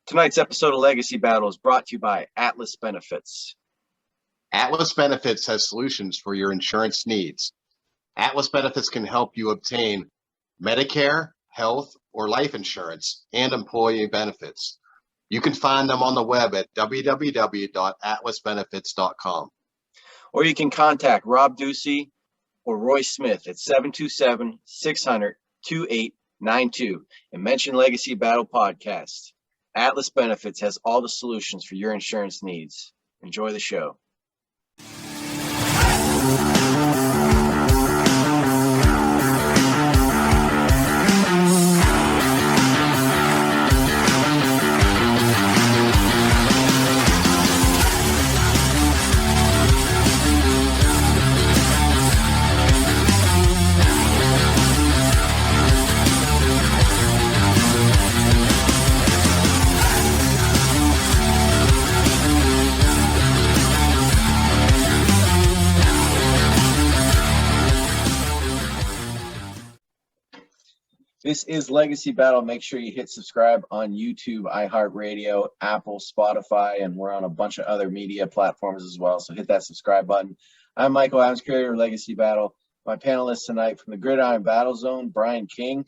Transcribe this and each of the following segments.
Tonight's episode of Legacy Battle is brought to you by Atlas Benefits. Atlas Benefits has solutions for your insurance needs. Atlas Benefits can help you obtain Medicare, health, or life insurance and employee benefits. You can find them on the web at www.atlasbenefits.com. Or you can contact Rob Ducey or Roy Smith at 727-600-2892 and mention Legacy Battle Podcast. Atlas Benefits has all the solutions for your insurance needs. Enjoy the show. This is Legacy Battle. Make sure you hit subscribe on YouTube, iHeartRadio, Apple, Spotify, and we're on a bunch of other media platforms as well. So hit that subscribe button. I'm Michael Adams, creator of Legacy Battle. My panelists tonight from the Gridiron Battle Zone, Brian King.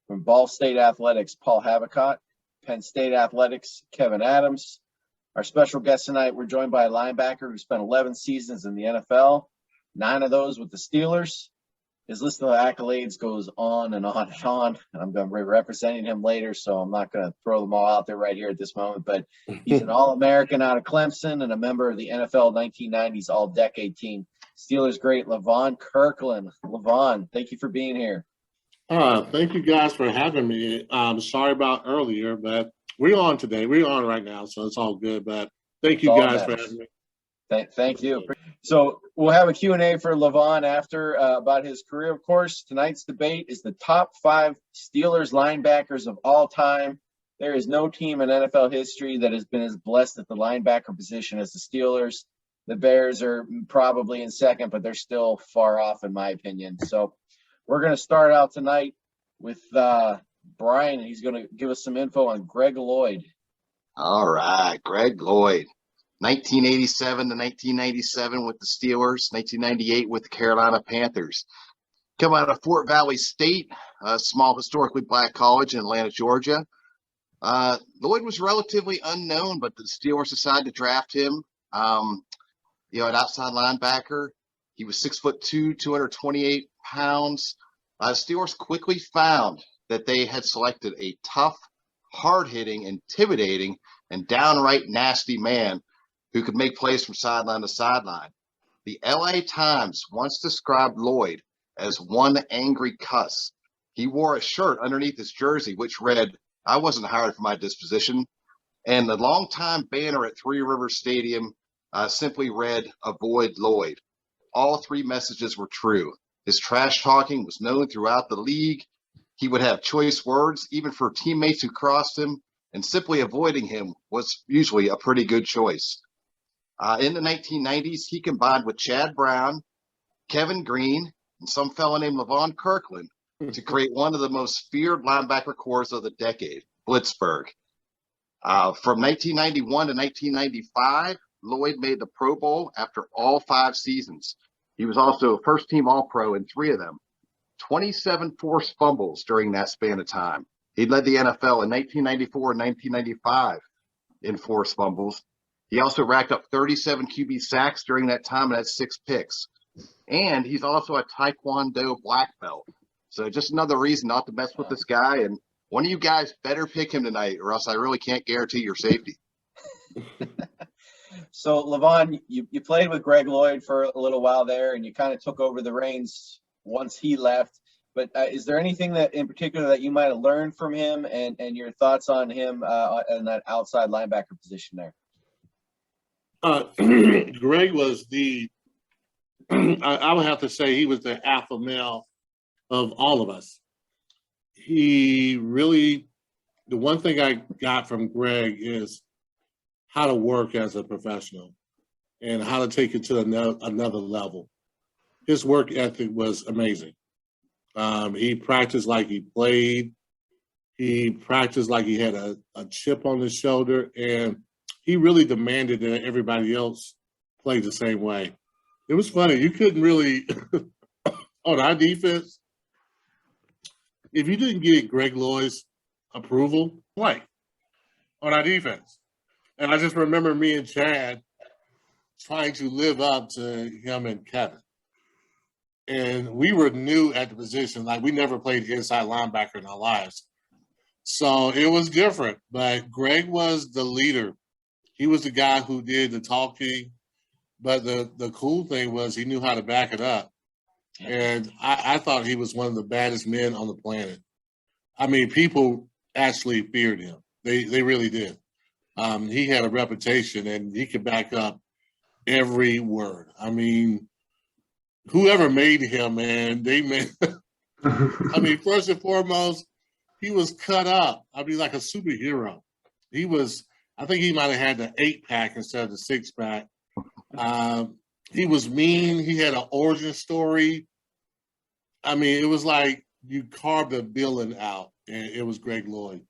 From Ball State Athletics, Paul Havicott. Penn State Athletics, Kevin Adams. Our special guest tonight, we're joined by a linebacker who spent 11 seasons in the NFL, 9 of those with the Steelers. His list of accolades goes on and on and on. I'm going to be representing him later, so I'm not going to throw them all out there right here at this moment. But he's an All-American out of Clemson and a member of the NFL 1990s All-Decade team. Steelers great Levon Kirkland. Levon, thank you for being here. Thank you guys for having me. Sorry about earlier, but we're on today. We're on right now, so it's all good. But thank you guys for having me. Thank you. So we'll have a Q&A for Levon after about his career, of course. Tonight's debate is the top 5 Steelers linebackers of all time. There is no team in NFL history that has been as blessed at the linebacker position as the Steelers. The Bears are probably in second, but they're still far off in my opinion. So we're going to start out tonight with Brian. He's going to give us some info on Greg Lloyd. All right, Greg Lloyd. 1987 to 1997 with the Steelers, 1998 with the Carolina Panthers. Come out of Fort Valley State, a small historically black college in Atlanta, Georgia. Lloyd was relatively unknown, but the Steelers decided to draft him. An outside linebacker. He was 6'2", 228 pounds. The Steelers quickly found that they had selected a tough, hard-hitting, intimidating, and downright nasty man who could make plays from sideline to sideline. The LA Times once described Lloyd as one angry cuss. He wore a shirt underneath his jersey, which read, "I wasn't hired for my disposition." And the longtime banner at Three Rivers Stadium simply read, "Avoid Lloyd." All 3 messages were true. His trash talking was known throughout the league. He would have choice words, even for teammates who crossed him, and simply avoiding him was usually a pretty good choice. In the 1990s, he combined with Chad Brown, Kevin Green, and some fellow named Levon Kirkland to create one of the most feared linebacker corps of the decade, Blitzburg. From 1991 to 1995, Lloyd made the Pro Bowl after all 5 seasons. He was also a first-team All-Pro in 3 of them. 27 forced fumbles during that span of time. He led the NFL in 1994 and 1995 in forced fumbles. He also racked up 37 QB sacks during that time and had 6 picks. And he's also a Taekwondo black belt. So just another reason not to mess with this guy. And one of you guys better pick him tonight, or else I really can't guarantee your safety. So, Levon, you played with Greg Lloyd for a little while there, and you kind of took over the reins once he left. But is there anything that in particular that you might have learned from him and your thoughts on him in that outside linebacker position there? Greg was I would have to say he was the alpha male of all of us. The one thing I got from Greg is how to work as a professional and how to take it to another level. His work ethic was amazing. He practiced like he played. He practiced like he had a chip on his shoulder, and he really demanded that everybody else play the same way. It was funny. You couldn't really, on our defense, if you didn't get Greg Lloyd's approval, play on our defense. And I just remember me and Chad trying to live up to him and Kevin. And we were new at the position. Like, we never played inside linebacker in our lives. So it was different. But Greg was the leader. He was the guy who did the talking. But the cool thing was he knew how to back it up. And I thought he was one of the baddest men on the planet. I mean, people actually feared him. They really did. He had a reputation, and he could back up every word. I mean, whoever made him, man, they made. I mean, first and foremost, he was cut up. I mean, like a superhero. He was. I think he might have had the 8-pack instead of the 6-pack. He was mean. He had an origin story. I mean, it was like you carved a villain out, and it was Greg Lloyd.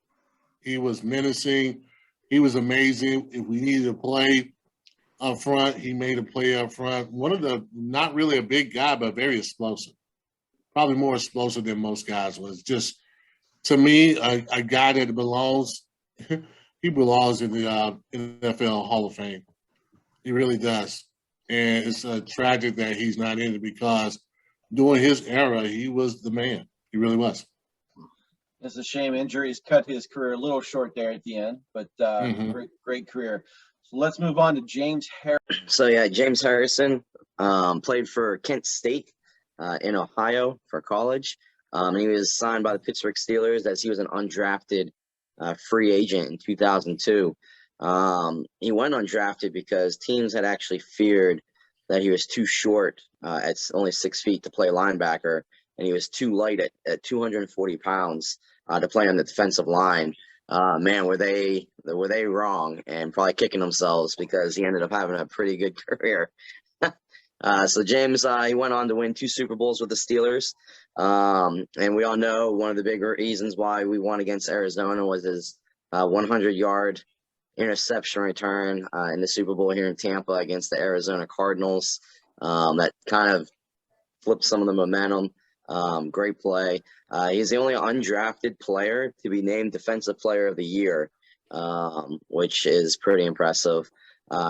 He was menacing. He was amazing. If we needed a play up front, he made a play up front. One of the, not really a big guy, but very explosive. Probably more explosive than most guys was. Just, to me, a guy that belongs, he belongs in the NFL Hall of Fame. He really does. And it's tragic that he's not in it because during his era, he was the man. He really was. It's a shame injuries cut his career a little short there at the end, but great career. So let's move on to James Harrison. So yeah, James Harrison played for Kent State in Ohio for college. And he was signed by the Pittsburgh Steelers as he was an undrafted free agent in 2002. He went undrafted because teams had actually feared that he was too short at only 6 feet to play linebacker, and he was too light at 240 pounds to play on the defensive line. Man, were they wrong, and probably kicking themselves because he ended up having a pretty good career. So James, he went on to win 2 Super Bowls with the Steelers. And we all know one of the big reasons why we won against Arizona was his 100-yard interception return in the Super Bowl here in Tampa against the Arizona Cardinals. That kind of flipped some of the momentum. Great play. He's the only undrafted player to be named Defensive Player of the Year, which is pretty impressive.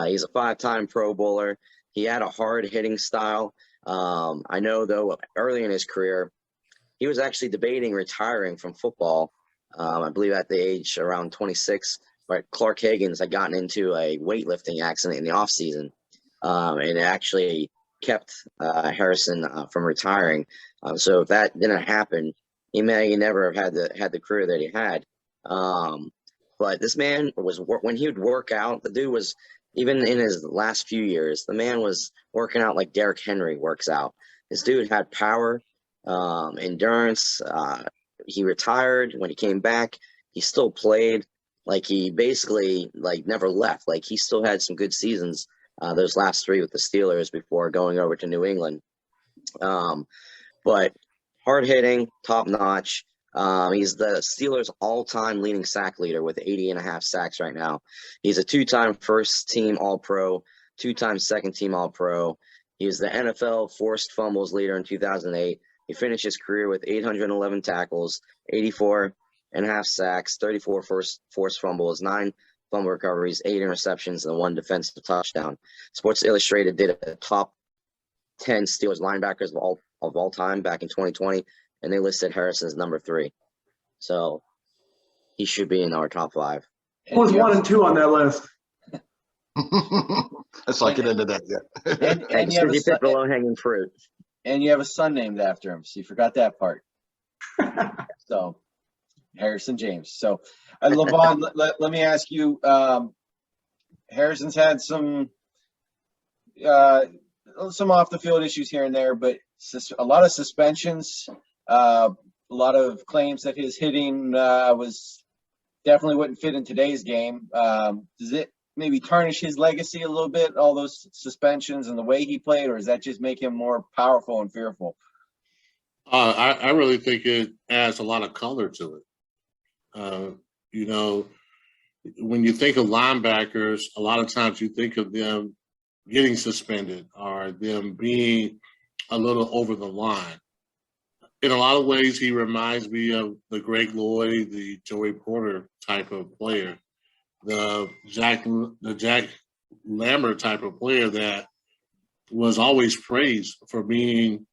He's a 5-time Pro Bowler. He had a hard-hitting style. I know, though, early in his career, he was actually debating retiring from football, I believe at the age around 26. But Clark Higgins had gotten into a weightlifting accident in the offseason, and it actually kept Harrison from retiring. So if that didn't happen, he may never have had the career that he had. But this man was, when he would work out, the dude was, even in his last few years, the man was working out like Derrick Henry works out. This dude had power, endurance. He retired. When he came back, he still played. Like, he basically never left. Like, he still had some good seasons, those last 3 with the Steelers before going over to New England. But hard hitting, top notch. He's the Steelers' all-time leading sack leader with 80.5 sacks right now. He's a 2-time first-team All-Pro, 2-time second-team All-Pro. He was the NFL forced fumbles leader in 2008. He finished his career with 811 tackles, 84.5 sacks, 34 forced fumbles, 9 fumble recoveries, 8 interceptions, and 1 defensive touchdown. Sports Illustrated did a top 10 Steelers linebackers of all time back in 2020, and they listed Harrison as number 3. So he should be in our top 5. Who was 1 and 2 on that list? Let's not get into that yet. And you have He picked the low-hanging fruit. And you have a son named after him, so you forgot that part. So Harrison James. So Levon, let me ask you, Harrison's had some off the field issues here and there, but a lot of suspensions, a lot of claims that his hitting was definitely wouldn't fit in today's game. Does it maybe tarnish his legacy a little bit, all those suspensions and the way he played, or does that just make him more powerful and fearful? I really think it adds a lot of color to it. You know, when you think of linebackers, a lot of times you think of them getting suspended or them being a little over the line. In a lot of ways, he reminds me of the Greg Lloyd, the Joey Porter type of player, the Jack Lambert type of player that was always praised for being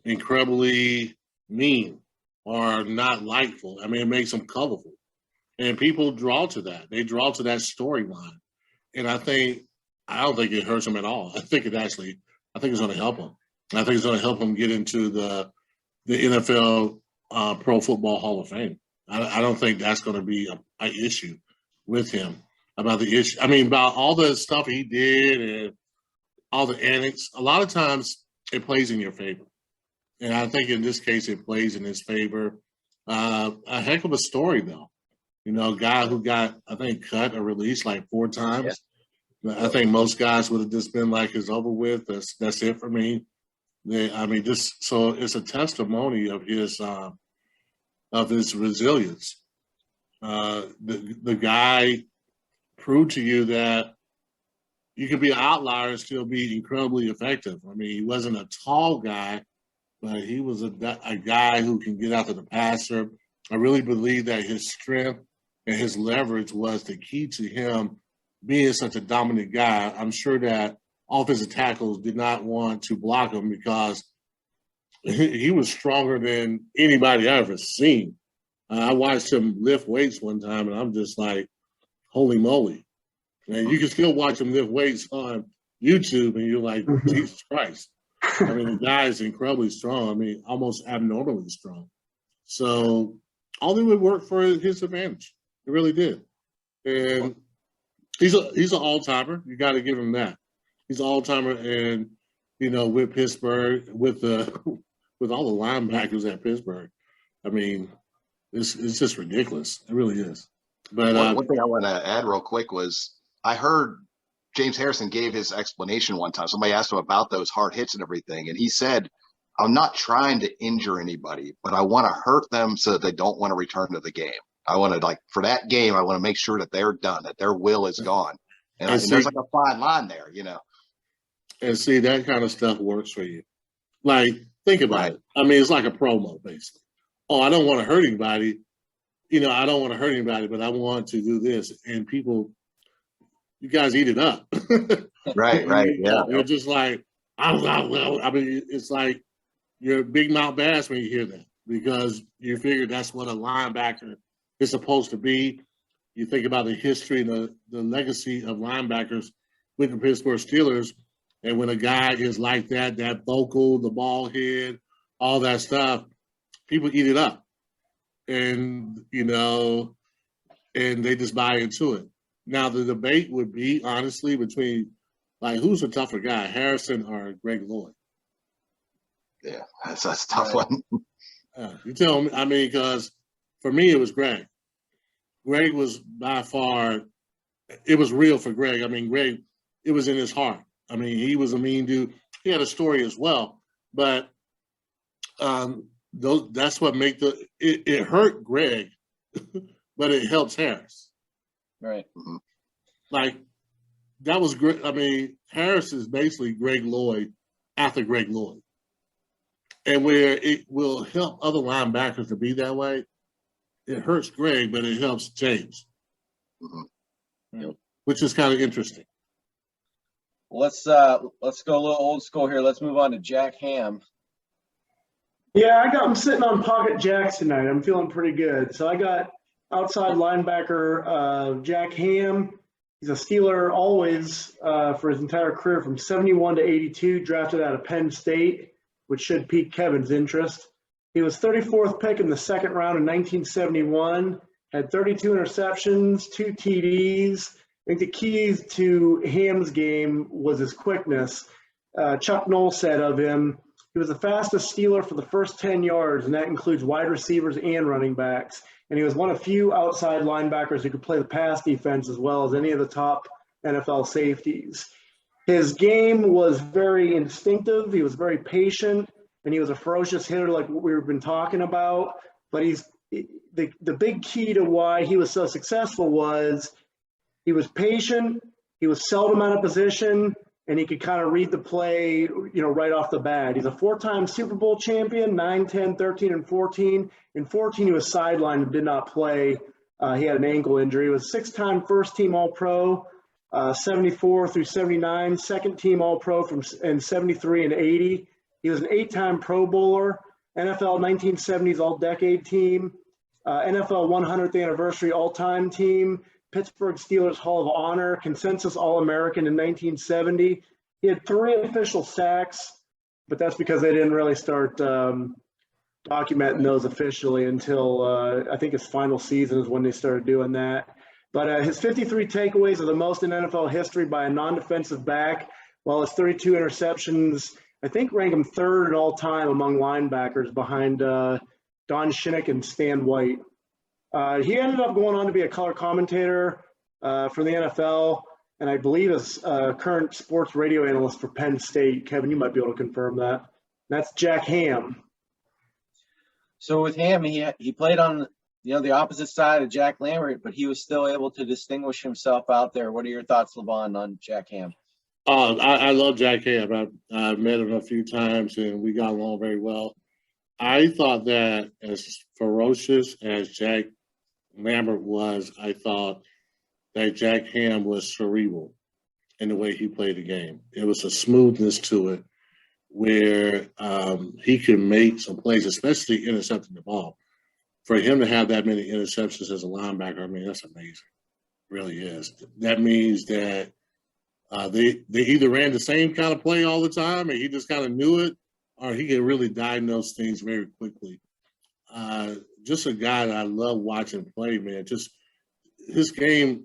incredibly mean or not likable. I mean, it makes them colorful. And people draw to that. They draw to that storyline. And I don't think it hurts them at all. I think it's going to help them. I think it's going to help them get into the NFL Pro Football Hall of Fame. I don't think that's going to be an issue with him about the issue. I mean, about all the stuff he did and all the antics. A lot of times it plays in your favor. And I think in this case, it plays in his favor. A heck of a story, though. You know, a guy who got, I think, cut or released like 4 times. Yeah. I think most guys would have just been like, it's over with. That's it for me. So it's a testimony of his resilience. The guy proved to you that you can be an outlier and still be incredibly effective. I mean, he wasn't a tall guy, but he was a guy who can get after the passer. I really believe that his strength and his leverage was the key to him being such a dominant guy. I'm sure that offensive tackles did not want to block him because he was stronger than anybody I ever seen. I watched him lift weights one time, and I'm just like, holy moly. And you can still watch him lift weights on YouTube, and you're like, Jesus Christ. I mean, the guy is incredibly strong. I mean, almost abnormally strong. So all of it worked for his advantage. It really did. And he's an all-timer. You got to give him that. He's an all-timer, and, you know, with Pittsburgh, with all the linebackers at Pittsburgh, I mean, it's just ridiculous. It really is. But one thing I want to add real quick was I heard James Harrison gave his explanation one time. Somebody asked him about those hard hits and everything, and he said, I'm not trying to injure anybody, but I want to hurt them so that they don't want to return to the game. I want to, for that game, I want to make sure that they're done, that their will is gone. And there's like a fine line there, you know. And see, that kind of stuff works for you. Like, think about it. I mean, it's like a promo, basically. Oh, I don't want to hurt anybody. You know, I don't want to hurt anybody, but I want to do this. And people, you guys eat it up. Right. Yeah. You're just like, I mean, it's like you're a big mouth bass when you hear that because you figure that's what a linebacker is supposed to be. You think about the history and the legacy of linebackers with the Pittsburgh Steelers. And when a guy is like that vocal, the ball head, all that stuff, people eat it up. And, you know, and they just buy into it. Now, the debate would be, honestly, between, like, who's a tougher guy, Harrison or Greg Lloyd? Yeah, that's a tough one. You tell me, I mean, because for me, it was Greg. Greg was by far, it was real for Greg. I mean, Greg, it was in his heart. I mean, he was a mean dude. He had a story as well. But that's what made it hurt Greg, but it helps Harris. Right. Mm-hmm. Like, that was great. I mean, Harris is basically Greg Lloyd after Greg Lloyd. And where it will help other linebackers to be that way, it hurts Greg, but it helps James, which is kind of interesting. Let's go a little old school here. Let's move on to Jack Hamm. Yeah, I'm sitting on pocket jacks tonight. I'm feeling pretty good. So I got outside linebacker Jack Hamm. He's a Steeler always for his entire career from 71 to 82, drafted out of Penn State, which should pique Kevin's interest. He was 34th pick in the second round in 1971, had 32 interceptions, 2 TDs. I think the keys to Hamm's game was his quickness. Chuck Noll said of him, he was the fastest Steeler for the first 10 yards, and that includes wide receivers and running backs. And he was one of few outside linebackers who could play the pass defense as well as any of the top NFL safeties. His game was very instinctive. He was very patient, and he was a ferocious hitter like what we've been talking about. But he's the big key to why he was so successful was he was patient, he was seldom out of position, and he could kind of read the play, right off the bat. He's a 4-time Super Bowl champion, 9, 10, 13, and 14. In 14, he was sidelined and did not play. He had an ankle injury. He was 6-time first-team All-Pro, 74 through 79, second-team All-Pro in 73 and 80. He was an 8-time Pro Bowler, NFL 1970s All-Decade Team, NFL 100th Anniversary All-Time Team, Pittsburgh Steelers Hall of Honor, consensus All-American in 1970. He had 3 official sacks, but that's because they didn't really start documenting those officially until I think his final season is when they started doing that. But his 53 takeaways are the most in NFL history by a non-defensive back, while his 32 interceptions, I think, rank him 3rd in all time among linebackers behind Don Shinnick and Stan White. He ended up going on to be a color commentator for the NFL, and I believe is current sports radio analyst for Penn State. Kevin, you might be able to confirm that. That's Jack Hamm. So with Hamm, he played on the opposite side of Jack Lambert, but he was still able to distinguish himself out there. What are your thoughts, Levon, on Jack Hamm? I love Jack Hamm. I've met him a few times, and we got along very well. I thought that as ferocious as Jack Lambert was, I thought that Jack Hamm was cerebral in the way he played the game. It was a smoothness to it where he could make some plays, especially intercepting the ball. For him to have that many interceptions as a linebacker, I mean, that's amazing. It really is. That means that they either ran the same kind of play all the time and he just kind of knew it, or he could really diagnose things very quickly. Just a guy that I love watching play, man. Just his game,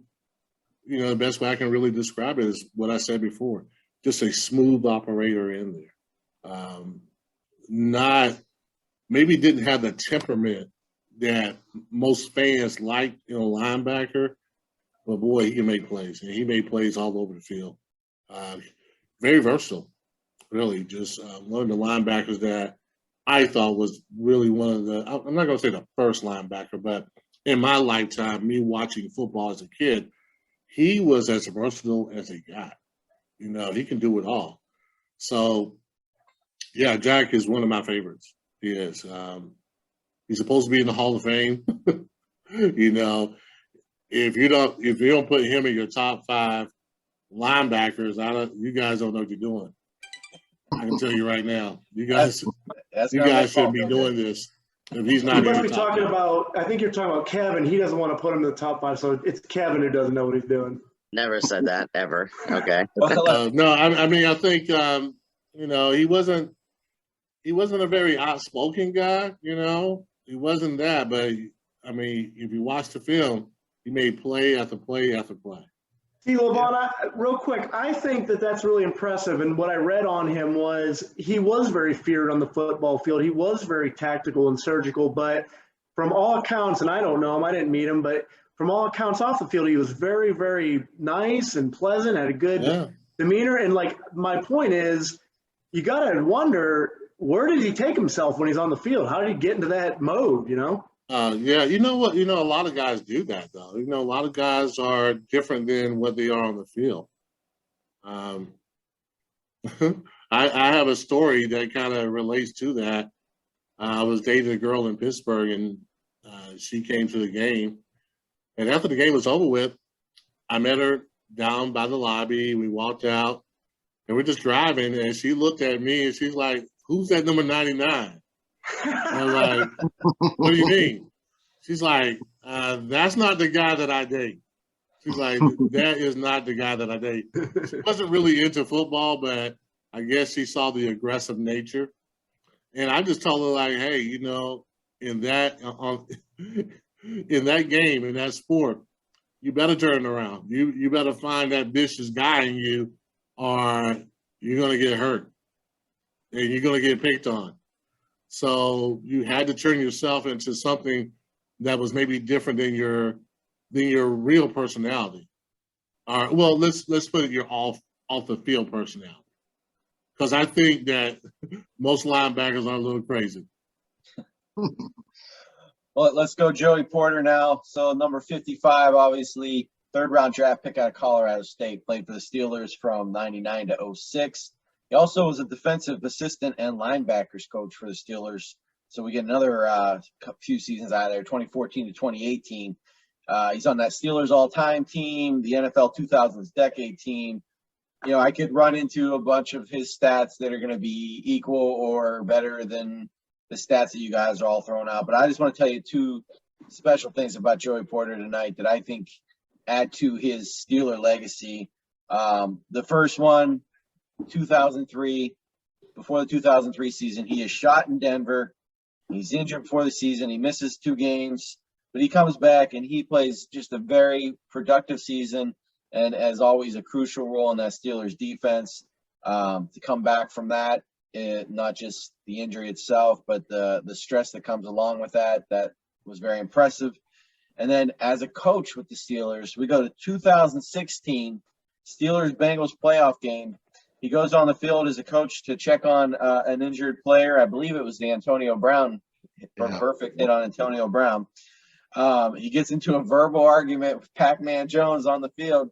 the best way I can really describe it is what I said before. Just a smooth operator in there. Maybe didn't have the temperament that most fans like in a linebacker, but boy, he can make plays, and he made plays all over the field. Very versatile, really. Just one of the linebackers that I thought was really one of the, I'm not going to say the first linebacker, but in my lifetime, me watching football as a kid, he was as versatile as he got. He can do it all. So, yeah, Jack is one of my favorites. He is. He's supposed to be in the Hall of Fame. If you don't put him in your top 5 linebackers, you guys don't know what you're doing. I can tell you right now. You guys shouldn't be doing this if he's not. You must be talking about. I think you're talking about Kevin. He doesn't want to put him in the top 5, so it's Kevin who doesn't know what he's doing. Never said that ever. Okay. No, I mean, I think he wasn't a very outspoken guy. He wasn't that, but I mean, if you watch the film, he made play after play after play. See, Levon, real quick, I think that's really impressive. And what I read on him was he was very feared on the football field. He was very tactical and surgical, but from all accounts, and I don't know him, I didn't meet him, but from all accounts off the field, he was very, very nice and pleasant, had a good demeanor. And my point is, you got to wonder, where did he take himself when he's on the field? How did he get into that mode, Yeah, you know what? A lot of guys do that, though. A lot of guys are different than what they are on the field. I have a story that kind of relates to that. I was dating a girl in Pittsburgh, and she came to the game. And after the game was over with, I met her down by the lobby. We walked out, and we're just driving, and she looked at me, and she's like, "Who's that number 99?" I was like, "What do you mean?" She's like, "That's not the guy that I date." She's like, "That is not the guy that I date." She wasn't really into football, but I guess she saw the aggressive nature. And I just told her, like, hey, in that game, in that sport, you better turn around. You better find that vicious guy in you, or you're going to get hurt and you're going to get picked on. So you had to turn yourself into something that was maybe different than your real personality. Well, let's put it your off the field personality, because I think that most linebackers are a little crazy. Well, let's go Joey Porter now. So number 55, obviously, third-round draft pick out of Colorado State, played for the Steelers from 99 to 06. He also was a defensive assistant and linebackers coach for the Steelers. So we get another few seasons out of there, 2014 to 2018. He's on that Steelers all-time team, the NFL 2000s decade team. You know, I could run into a bunch of his stats that are going to be equal or better than the stats that you guys are all throwing out. But I just want to tell you two special things about Joey Porter tonight that I think add to his Steeler legacy. The first one, 2003, before the 2003 season, he is shot in Denver. He's injured before the season. He misses 2 games, but he comes back and he plays just a very productive season and, as always, a crucial role in that Steelers defense. To come back from that, not just the injury itself, but the stress that comes along with that was very impressive. And then as a coach with the Steelers, we go to 2016, Steelers-Bengals playoff game. He goes on the field as a coach to check on an injured player. I believe it was the Antonio Brown, perfect hit on Antonio Brown. He gets into a verbal argument with Pac-Man Jones on the field.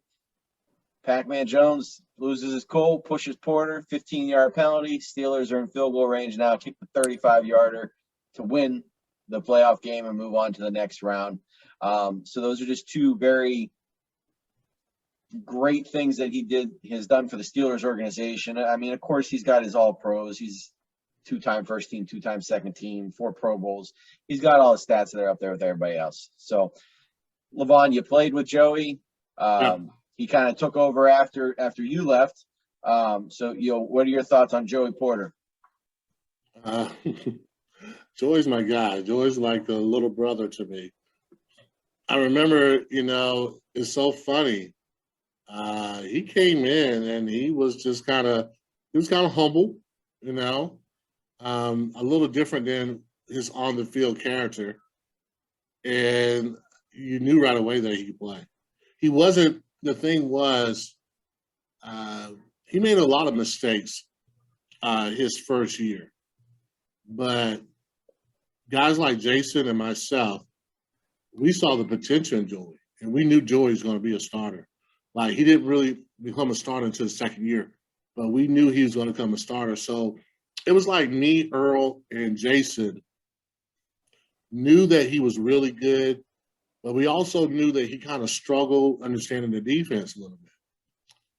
Pac-Man Jones loses his cool, pushes Porter, 15-yard penalty. Steelers are in field goal range now, kick the 35-yarder to win the playoff game and move on to the next round. So those are just two very great things that he has done for the Steelers organization. I mean, of course, he's got his all pros. He's 2-time first team, 2-time second team, 4 Pro Bowls. He's got all the stats that are up there with everybody else. So, Levon, you played with Joey. He kind of took over after you left. So, what are your thoughts on Joey Porter? Joey's my guy. Joey's like a little brother to me. I remember, it's so funny. He came in and he was just kind of humble, a little different than his on the field character. And you knew right away that he could play. The thing was, he made a lot of mistakes his first year. But guys like Jason and myself, we saw the potential in Joey, and we knew Joey was going to be a starter. Like, he didn't really become a starter until the second year, but we knew he was going to become a starter. So it was like me, Earl, and Jason knew that he was really good, but we also knew that he kind of struggled understanding the defense a little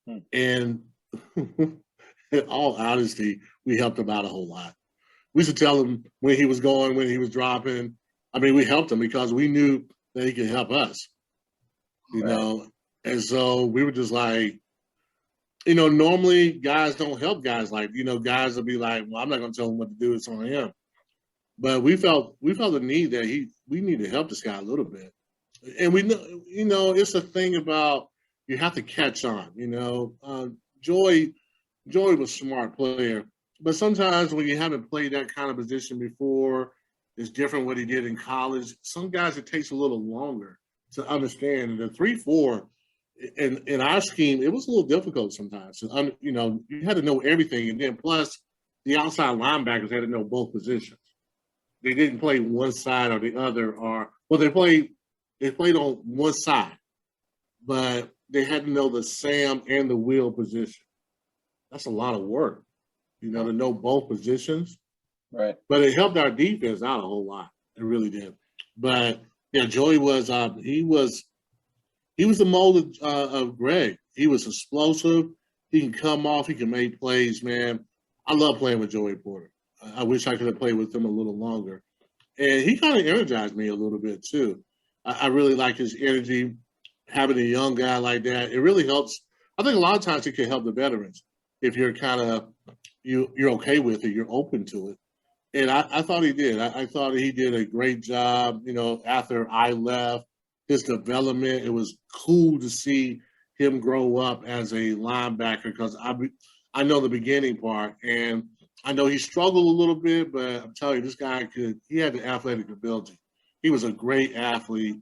bit. And in all honesty, we helped him out a whole lot. We used to tell him when he was going, when he was dropping. I mean, we helped him because we knew that he could help us, you know. And so we were just like, normally guys don't help guys like, guys will be like, well, I'm not going to tell him what to do. It's on him. But we felt the need that we need to help this guy a little bit. And we know, it's a thing about you have to catch on, Joey was a smart player. But sometimes when you haven't played that kind of position before, it's different what he did in college. Some guys, it takes a little longer to understand. And the 3-4 in our scheme, it was a little difficult sometimes. You had to know everything. And then plus, the outside linebackers had to know both positions. They didn't play one side or the other. They played on one side. But they had to know the Sam and the Will position. That's a lot of work. To know both positions. Right. But it helped our defense out a whole lot. It really did. But, yeah, Joey was he was the mold of Greg. He was explosive. He can come off. He can make plays, man. I love playing with Joey Porter. I wish I could have played with him a little longer. And he kind of energized me a little bit, too. I really like his energy, having a young guy like that. It really helps. I think a lot of times it can help the veterans if you're kind of you're okay with it, you're open to it. And I thought he did. I thought he did a great job, after I left, his development. It was cool to see him grow up as a linebacker because I know the beginning part, and I know he struggled a little bit, but I'm telling you, this guy he had the athletic ability. He was a great athlete.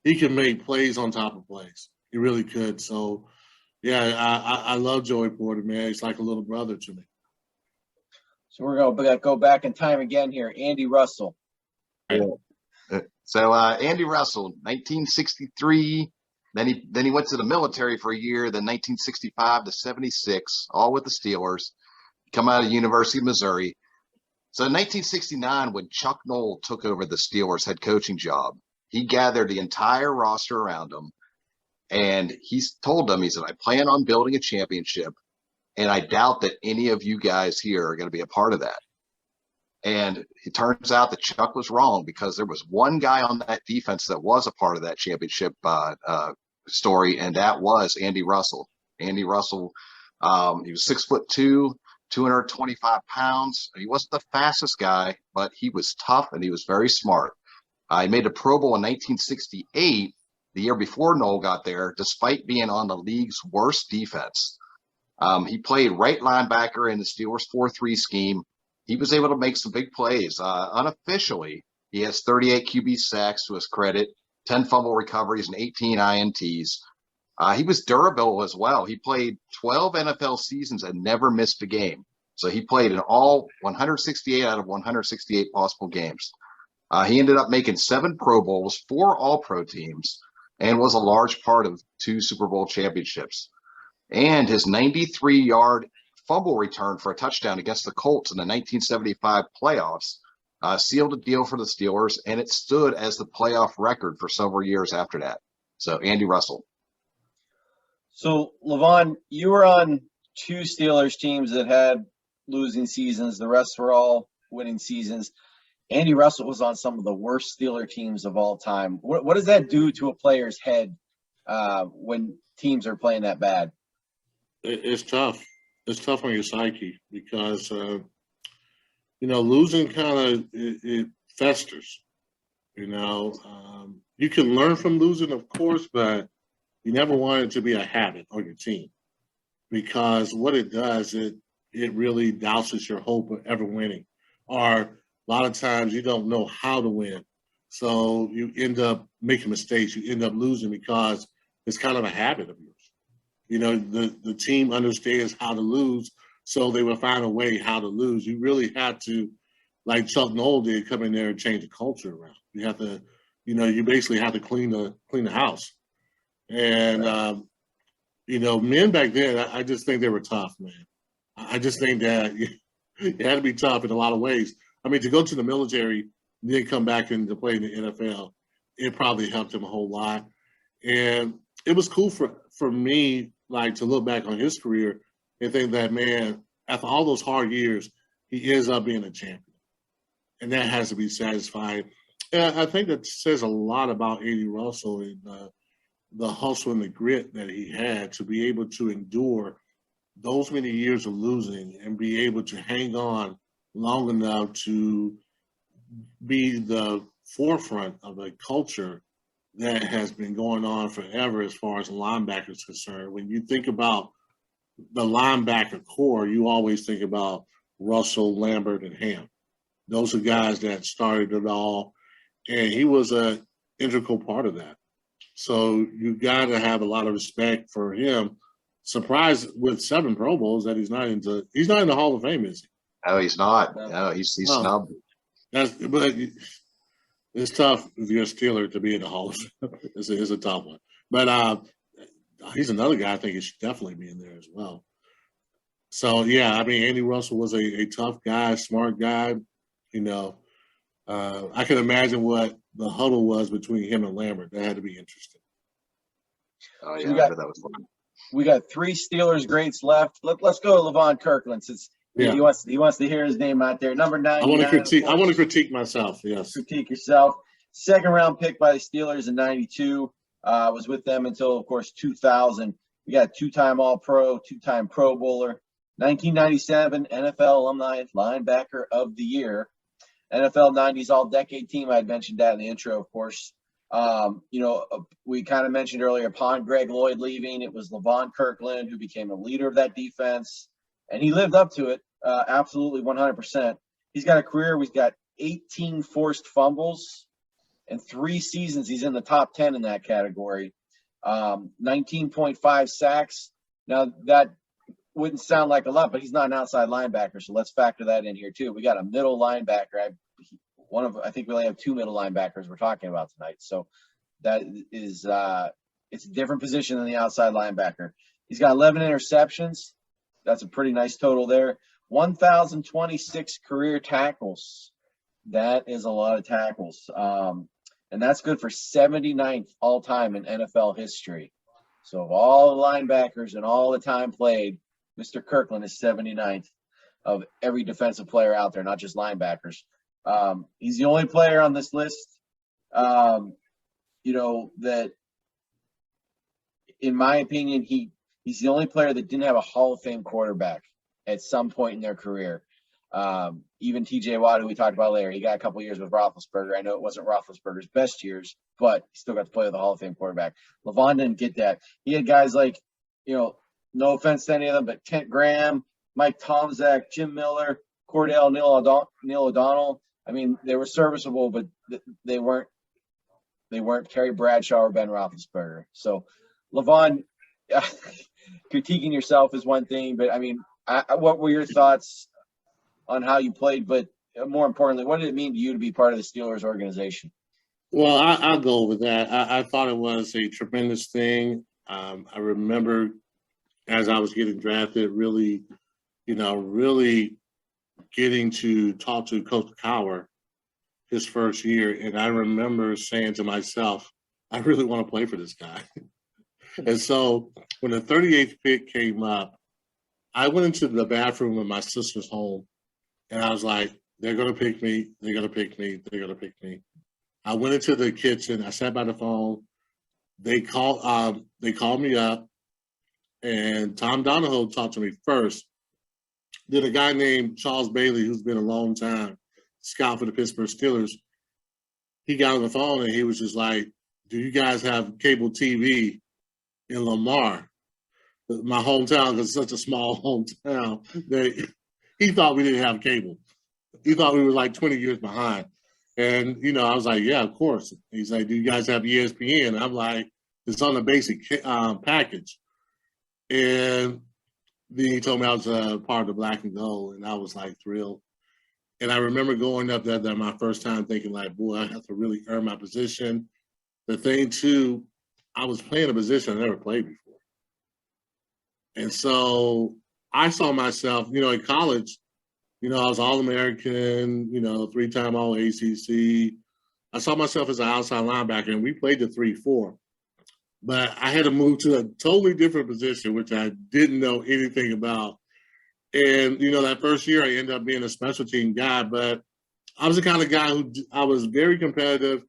He can make plays on top of plays. He really could. So, yeah, I love Joey Porter, man. He's like a little brother to me. So we're going to go back in time again here. Andy Russell. Yeah. So Andy Russell, 1963. Then he went to the military for a year. Then 1965 to 76, all with the Steelers. Come out of University of Missouri. So in 1969, when Chuck Noll took over the Steelers head coaching job, he gathered the entire roster around him, and he told them, he said, "I plan on building a championship, and I doubt that any of you guys here are going to be a part of that." And it turns out that Chuck was wrong, because there was one guy on that defense that was a part of that championship story, and that was Andy Russell. Andy Russell, he was 6'2", 225 pounds. He wasn't the fastest guy, but he was tough and he was very smart. He made a Pro Bowl in 1968, the year before Noll got there, despite being on the league's worst defense. He played right linebacker in the Steelers 4-3 scheme. He was able to make some big plays. Unofficially, he has 38 QB sacks to his credit, 10 fumble recoveries, and 18 INTs. He was durable as well. He played 12 NFL seasons and never missed a game. So he played in all 168 out of 168 possible games. He ended up making 7 Pro Bowls, 4 All-Pro teams, and was a large part of 2 Super Bowl championships. And his 93-yard fumble return for a touchdown against the Colts in the 1975 playoffs sealed a deal for the Steelers, and it stood as the playoff record for several years after that. So Andy Russell. So, Levon, you were on 2 Steelers teams that had losing seasons. The rest were all winning seasons. Andy Russell was on some of the worst Steeler teams of all time. What does that do to a player's head when teams are playing that bad? It's tough. It's tough on your psyche, because, losing kind of it festers. You can learn from losing, of course, but you never want it to be a habit on your team, because what it does, it really douses your hope of ever winning. Or a lot of times you don't know how to win. So you end up making mistakes. You end up losing because it's kind of a habit of yours. The team understands how to lose, so they will find a way how to lose. You really have to, like Chuck Noll did, come in there and change the culture around. You have to, you basically have to clean the house. And, men back then, I just think they were tough, man. I just think that you had to be tough in a lot of ways. I mean, to go to the military and then come back and to play in the NFL, it probably helped him a whole lot. And it was cool for me, like, to look back on his career and think that, man, after all those hard years, he ends up being a champion. And that has to be satisfying. And I think that says a lot about Andy Russell and the hustle and the grit that he had to be able to endure those many years of losing and be able to hang on long enough to be the forefront of a culture that has been going on forever as far as linebackers is concerned. When you think about the linebacker core, you always think about Russell, Lambert, and Hamm. Those are guys that started it all, and he was an integral part of that. So you got to have a lot of respect for him. Surprised with 7 Pro Bowls that he's not in the Hall of Fame, is he? No, he's not. No, he's snubbed. But it's tough if you're a Steeler to be in the Hall of Fame. It's a tough one. But he's another guy I think he should definitely be in there as well. So, yeah, I mean, Andy Russell was a tough guy, smart guy. I can imagine what the huddle was between him and Lambert. That had to be interesting. Oh, yeah, that was fun. We got 3 Steelers greats left. Let's go to Levon Kirkland, since he wants to hear his name out there. Number 9. I want to critique myself. Yes. Critique yourself. 2nd round pick by the Steelers in '92. Was with them until, of course, 2000. We got 2-time All-Pro, 2-time Pro Bowler. 1997 NFL Alumni Linebacker of the Year. NFL 90s All-Decade Team. I had mentioned that in the intro, of course. We kind of mentioned earlier, upon Greg Lloyd leaving, it was Levon Kirkland who became a leader of that defense, and he lived up to it absolutely 100%. He's got a career where he's got 18 forced fumbles, and 3 seasons he's in the top 10 in that category. 19.5 sacks. Now, that wouldn't sound like a lot, but he's not an outside linebacker, so let's factor that in here too. We got a middle linebacker. I think we only have 2 middle linebackers we're talking about tonight. So that is, it's a different position than the outside linebacker. He's got 11 interceptions. That's a pretty nice total there. 1,026 career tackles. That is a lot of tackles. And that's good for 79th all time in NFL history. So of all the linebackers and all the time played, Mr. Kirkland is 79th of every defensive player out there, not just linebackers. He's the only player on this list, that, in my opinion, he's the only player that didn't have a Hall of Fame quarterback at some point in their career. Even T.J. Watt, who we talked about later, he got a couple years with Roethlisberger. I know it wasn't Roethlisberger's best years, but he still got to play with a Hall of Fame quarterback. Levon didn't get that. He had guys like, no offense to any of them, but Kent Graham, Mike Tomczak, Jim Miller, Cordell, Neil O'Donnell. I mean, they were serviceable, but they weren't Terry Bradshaw or Ben Roethlisberger. So, Levon, critiquing yourself is one thing, but I mean, what were your thoughts on how you played? But more importantly, what did it mean to you to be part of the Steelers organization? Well, I'll go with that. I thought it was a tremendous thing. I remember as I was getting drafted, really getting to talk to Coach Cowher his first year. And I remember saying to myself, I really want to play for this guy. And so when the 38th pick came up, I went into the bathroom of my sister's home, and I was like, they're going to pick me. They're going to pick me. They're going to pick me. I went into the kitchen. I sat by the phone. They called me up, and Tom Donahoe talked to me first. Then a guy named Charles Bailey, who's been a long time scout for the Pittsburgh Steelers, he got on the phone, and he was just like, do you guys have cable TV in Lamar, my hometown, because it's such a small hometown that he thought we didn't have cable. He thought we were like 20 years behind. And, I was like, yeah, of course. He's like, do you guys have ESPN? And I'm like, it's on the basic package. And then he told me I was part of the Black and Gold, and I was like thrilled. And I remember going up there my first time thinking like, boy, I have to really earn my position. The thing too, I was playing a position I never played before. And so I saw myself, in college, I was All-American, 3-time All-ACC. I saw myself as an outside linebacker, and we played the 3-4. But I had to move to a totally different position, which I didn't know anything about. And, that first year I ended up being a special team guy, but I was the kind of guy who I was very competitive,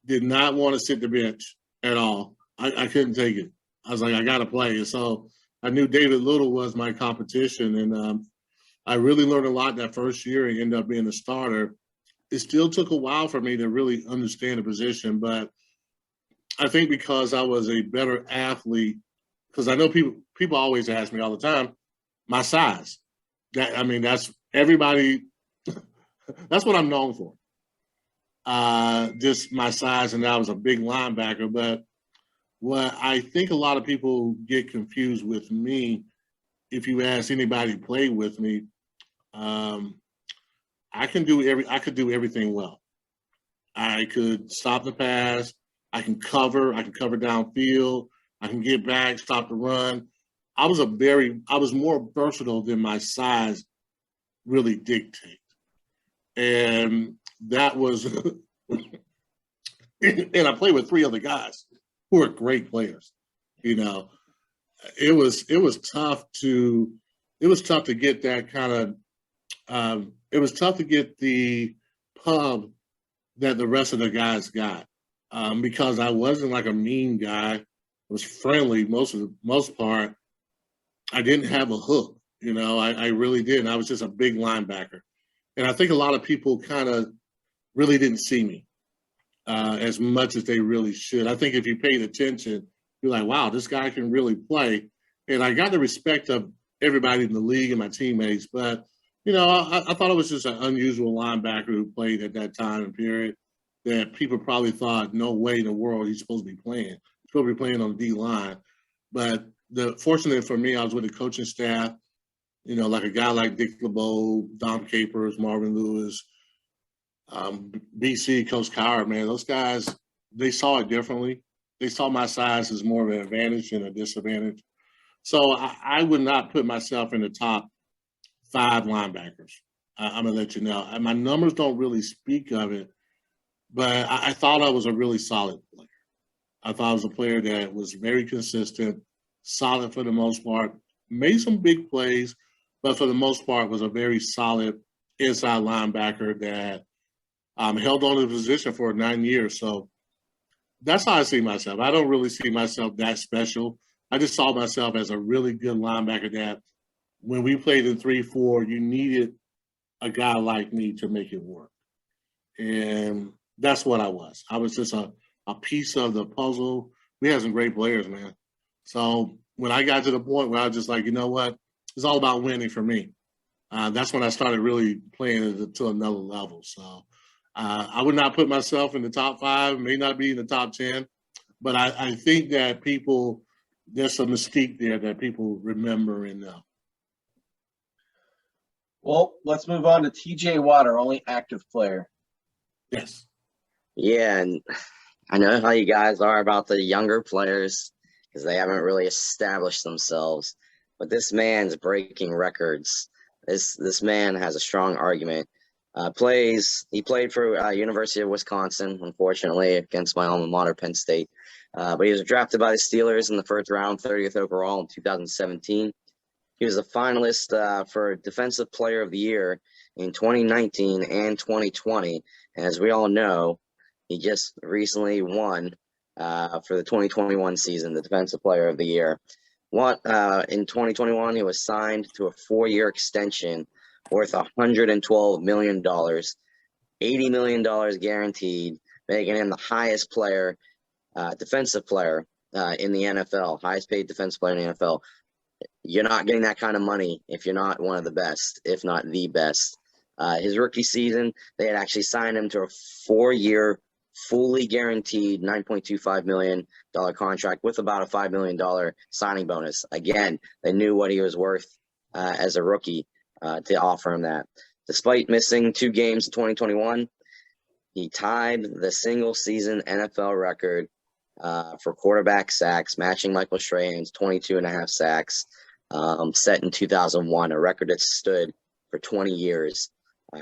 did not want to sit the bench at all. I couldn't take it. I was like, I got to play. And so I knew David Little was my competition, and I really learned a lot that first year and ended up being a starter. It still took a while for me to really understand the position, but I think because I was a better athlete, because I know people always ask me all the time, my size. That's everybody. That's what I'm known for. Just my size, and I was a big linebacker. But what I think a lot of people get confused with me, if you ask anybody who played with me, I could do everything well. I could stop the pass. I can cover downfield. I can get back, stop the run. I was more versatile than my size really dictate. And that was, and I played with 3 other guys who are great players. It was tough to get that kind of, it was tough to get the pub that the rest of the guys got. Because I wasn't like a mean guy. I was friendly most part. I didn't have a hook, I really didn't. I was just a big linebacker. And I think a lot of people kind of really didn't see me as much as they really should. I think if you paid attention, you're like, wow, this guy can really play. And I got the respect of everybody in the league and my teammates. But, I thought it was just an unusual linebacker who played at that time and period that people probably thought, no way in the world he's supposed to be playing. He's supposed to be playing on the D-line. But fortunately for me, I was with the coaching staff, like a guy like Dick LeBeau, Dom Capers, Marvin Lewis, BC, Coach Coward, man, those guys, they saw it differently. They saw my size as more of an advantage than a disadvantage. So I would not put myself in the top 5 linebackers. I'm going to let you know. And my numbers don't really speak of it, but I thought I was a really solid player. I thought I was a player that was very consistent, solid for the most part, made some big plays, but for the most part was a very solid inside linebacker that held on to the position for 9 years. So that's how I see myself. I don't really see myself that special. I just saw myself as a really good linebacker that when we played in 3-4, you needed a guy like me to make it work. And that's what I was. I was just a piece of the puzzle. We had some great players, man. So when I got to the point where I was just like, you know what? It's all about winning for me. That's when I started really playing it to another level. So I would not put myself in the top 5, may not be in the top 10, but I think that there's a mystique there that people remember and know. Well, let's move on to TJ Watt, our only active player. Yes. Yeah, and I know how you guys are about the younger players because they haven't really established themselves. But this man's breaking records. This man has a strong argument. He played for University of Wisconsin, unfortunately, against my alma mater, Penn State. But he was drafted by the Steelers in the first round, 30th overall in 2017. He was a finalist for Defensive Player of the Year in 2019 and 2020. And as we all know, he just recently won for the 2021 season, the Defensive Player of the Year. In 2021, he was signed to a 4-year extension worth $112 million, $80 million guaranteed, making him the highest player, defensive player in the NFL, highest paid defensive player in the NFL. You're not getting that kind of money if you're not one of the best, if not the best. His rookie season, they had actually signed him to a 4-year, fully guaranteed $9.25 million contract with about a $5 million signing bonus. Again, they knew what he was worth as a rookie to offer him that. Despite missing 2 games in 2021, he tied the single-season NFL record for quarterback sacks, matching Michael Strahan's 22.5 sacks, set in 2001, a record that stood for 20 years.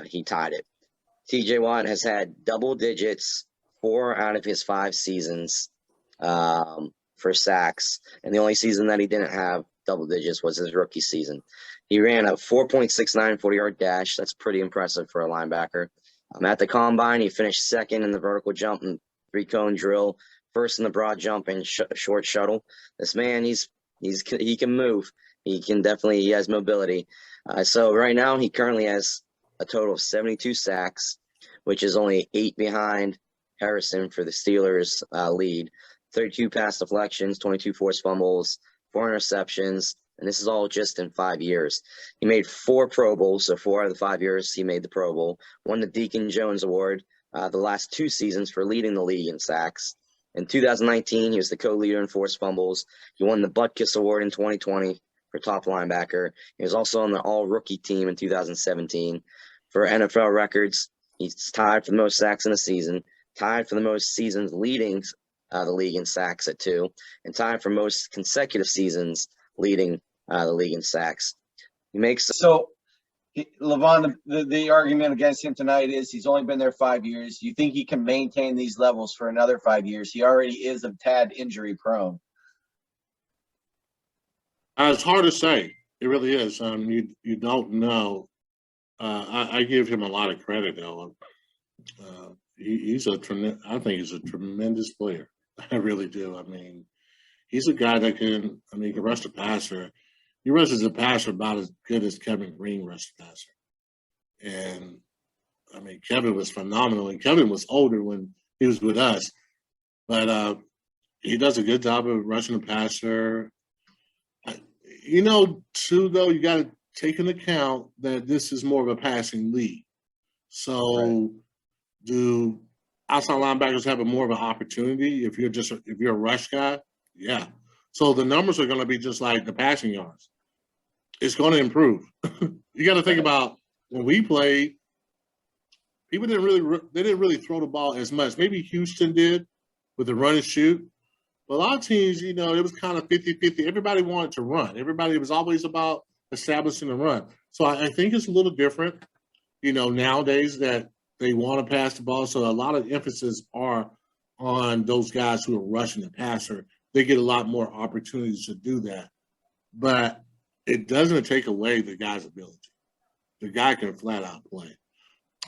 He tied it. TJ Watt has had double digits 4 out of his 5 seasons for sacks, and the only season that he didn't have double digits was his rookie season. He ran a 4.69 40-yard dash. That's pretty impressive for a linebacker. At the combine, he finished second in the vertical jump and 3-cone drill, first in the broad jump and short shuttle. This man, he can move. He has mobility. So right now, he currently has a total of 72 sacks, which is only 8 behind Harrison for the Steelers lead. 32 pass deflections, 22 forced fumbles, 4 interceptions, and this is all just in 5 years. He made 4 Pro Bowls, so 4 out of the 5 years he made the Pro Bowl. Won the Deacon Jones Award the last 2 seasons for leading the league in sacks. In 2019, he was the co-leader in forced fumbles. He won the Butkus Award in 2020 for top linebacker. He was also on the all-rookie team in 2017. For NFL records, he's tied for the most sacks in a season, tied for the most seasons leading the league in sacks at 2, and tied for most consecutive seasons leading the league in sacks. He makes Levon, the argument against him tonight is he's only been there 5 years. You think he can maintain these levels for another 5 years? He already is a tad injury prone. It's hard to say. It really is. You don't know. I give him a lot of credit, though. I think he's a tremendous player. I really do. I mean, he's a guy that can rush the passer. He rushes the passer about as good as Kevin Green rushed the passer. And, Kevin was phenomenal. And Kevin was older when he was with us. But he does a good job of rushing the passer. Too, though, you got to take into account that this is more of a passing league. So do outside linebackers have more of an opportunity if you're a rush guy? Yeah. So the numbers are going to be just like the passing yards. It's going to improve. You got to think about when we played, People didn't really throw the ball as much. Maybe Houston did with the run and shoot. But a lot of teams, it was kind of 50-50. Everybody wanted to run. Everybody was always about establishing the run. So I think it's a little different, nowadays that they want to pass the ball. So a lot of emphasis are on those guys who are rushing the passer. They get a lot more opportunities to do that. But it doesn't take away the guy's ability. The guy can flat out play.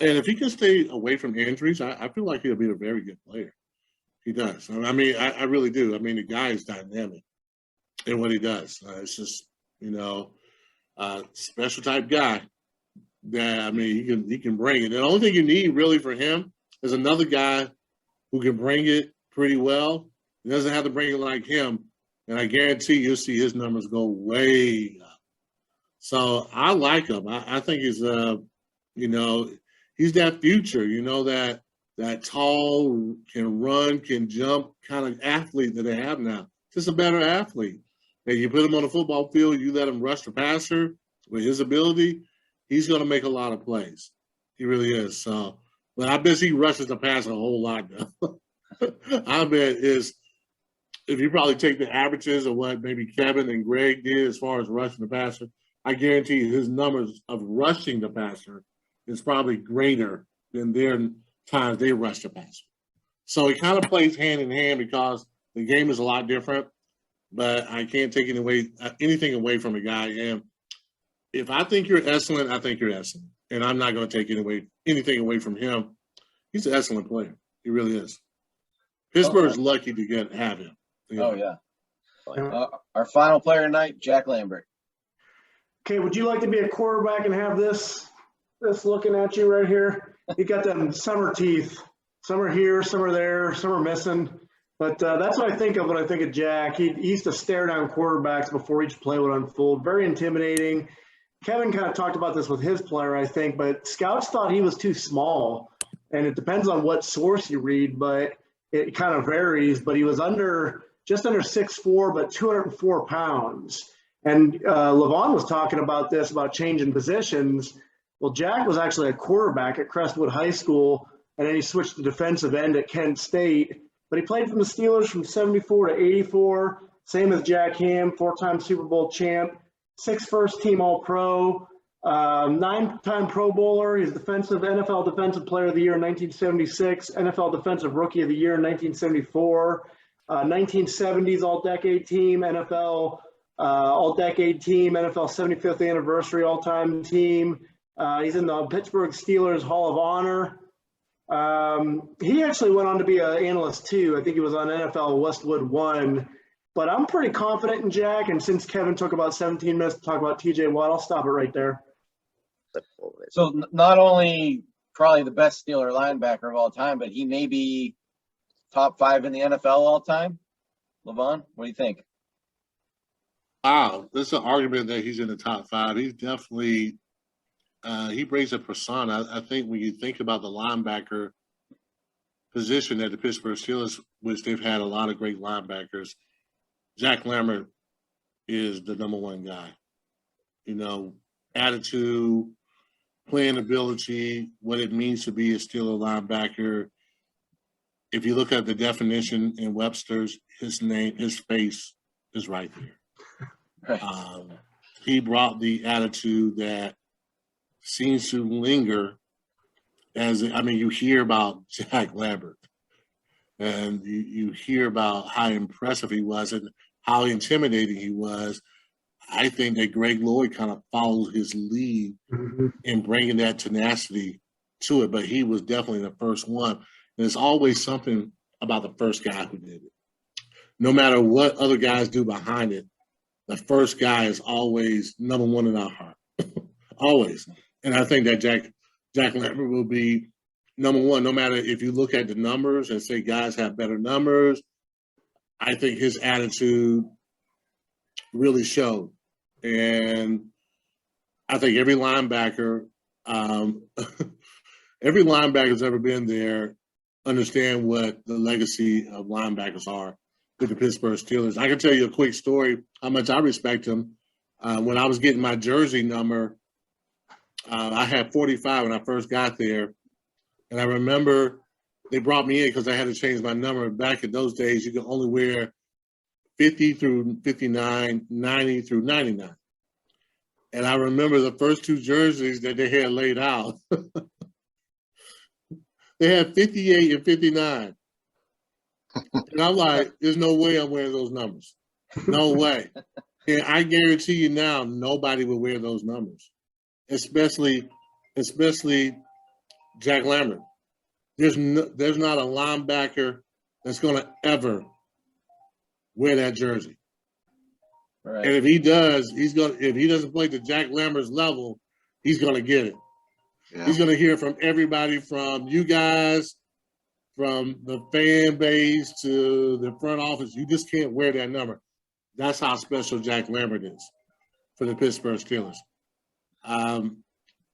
And if he can stay away from injuries, I feel like he'll be a very good player. He does. I mean, I really do. I mean, the guy is dynamic in what he does. It's just, special type guy that, I mean, he can bring it. The only thing you need really for him is another guy who can bring it pretty well. He doesn't have to bring it like him. And I guarantee you'll see his numbers go way up. So I like him. I think he's, he's that future, that tall, can run, can jump kind of athlete that they have now. Just a better athlete. And you put him on the football field, you let him rush the passer with his ability, he's going to make a lot of plays. He really is. So, but I bet he rushes the passer a whole lot now. I bet if you probably take the averages of what maybe Kevin and Greg did as far as rushing the passer, I guarantee you his numbers of rushing the passer is probably greater than their times they rush the passer. So it kind of plays hand in hand because the game is a lot different, but I can't take anything away from a guy. And if I think you're excellent, I think you're excellent. And I'm not going to take anything away from him. He's an excellent player. He really is. Pittsburgh's lucky to have him. Oh, yeah. Our final player tonight, Jack Lambert. Okay, would you like to be a quarterback and have this looking at you right here? You got them summer teeth. Some are here, some are there, some are missing. But that's what I think of when I think of Jack. He used to stare down quarterbacks before each play would unfold. Very intimidating. Kevin kind of talked about this with his player, I think, but scouts thought he was too small. And it depends on what source you read, but it kind of varies. But he was just under 6'4", but 204 pounds. And Levon was talking about this, about changing positions. Well, Jack was actually a quarterback at Crestwood High School, and then he switched to defensive end at Kent State. But he played for the Steelers from 74 to 84, same as Jack Hamm, 4-time Super Bowl champ, 6 first-team All-Pro, 9-time Pro Bowler. He's NFL Defensive Player of the Year in 1976, NFL Defensive Rookie of the Year in 1974, 1970s All-Decade Team, NFL All-Decade Team, NFL 75th Anniversary All-Time Team. He's in the Pittsburgh Steelers Hall of Honor. He actually went on to be an analyst too. I think he was on NFL Westwood 1. But I'm pretty confident in Jack. And since Kevin took about 17 minutes to talk about TJ Watt, I'll stop it right there. So not only probably the best Steeler linebacker of all time, but he may be top 5 in the NFL all time. Levon, what do you think? Wow, there's an argument that he's in the top 5. He's definitely he brings a persona. I think when you think about the linebacker position at the Pittsburgh Steelers, which they've had a lot of great linebackers, Jack Lambert is the number one guy. Attitude, playing ability, what it means to be a Steeler linebacker. If you look at the definition in Webster's, his face is right there. Right. He brought the attitude that seems to linger you hear about Jack Lambert and you hear about how impressive he was and how intimidating he was. I think that Greg Lloyd kind of followed his lead in bringing that tenacity to it, but he was definitely the first one. And there's always something about the first guy who did it. No matter what other guys do behind it, the first guy is always number one in our heart. Always. And I think that Jack Lambert will be number one, no matter if you look at the numbers and say guys have better numbers. I think his attitude really showed. And I think every linebacker who's ever been there understand what the legacy of linebackers are with the Pittsburgh Steelers. I can tell you a quick story, how much I respect him. When I was getting my jersey number, I had 45 when I first got there. And I remember they brought me in because I had to change my number. Back in those days, you could only wear 50 through 59, 90 through 99. And I remember the first two jerseys that they had laid out. They had 58 and 59. And I'm like, there's no way I'm wearing those numbers. No way. And I guarantee you now, nobody will wear those numbers, especially Jack Lambert. There's not a linebacker that's going to ever wear that jersey. Right. And if he does, if he doesn't play to Jack Lambert's level, he's going to get it. Yeah. He's going to hear from everybody, from you guys, from the fan base to the front office. You just can't wear that number. That's how special Jack Lambert is for the Pittsburgh Steelers.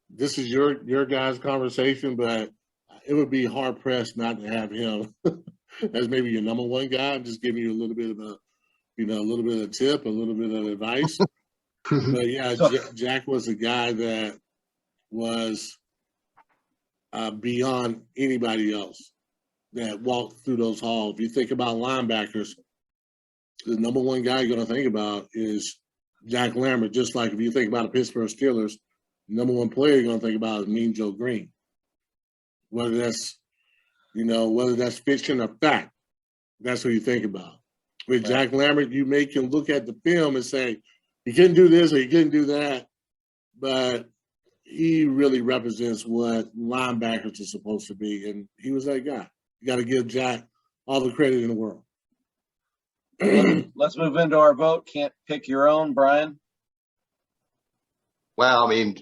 This is your guys' conversation, but it would be hard pressed not to have him as maybe your number one guy. I'm just giving you a little bit of a little bit of a tip, a little bit of advice. But yeah, Jack was a guy that was beyond anybody else that walked through those halls. If you think about linebackers, the number one guy you're going to think about is Jack Lambert. Just like if you think about the Pittsburgh Steelers, the number one player you're going to think about is Mean Joe Green. Whether that's fiction or fact, that's what you think about. With Jack Lambert, you can look at the film and say, he couldn't do this or he couldn't do that, but he really represents what linebackers are supposed to be, and he was that guy. You got to give Jack all the credit in the world. Let's move into our vote. Can't pick your own, Brian. Well, I mean,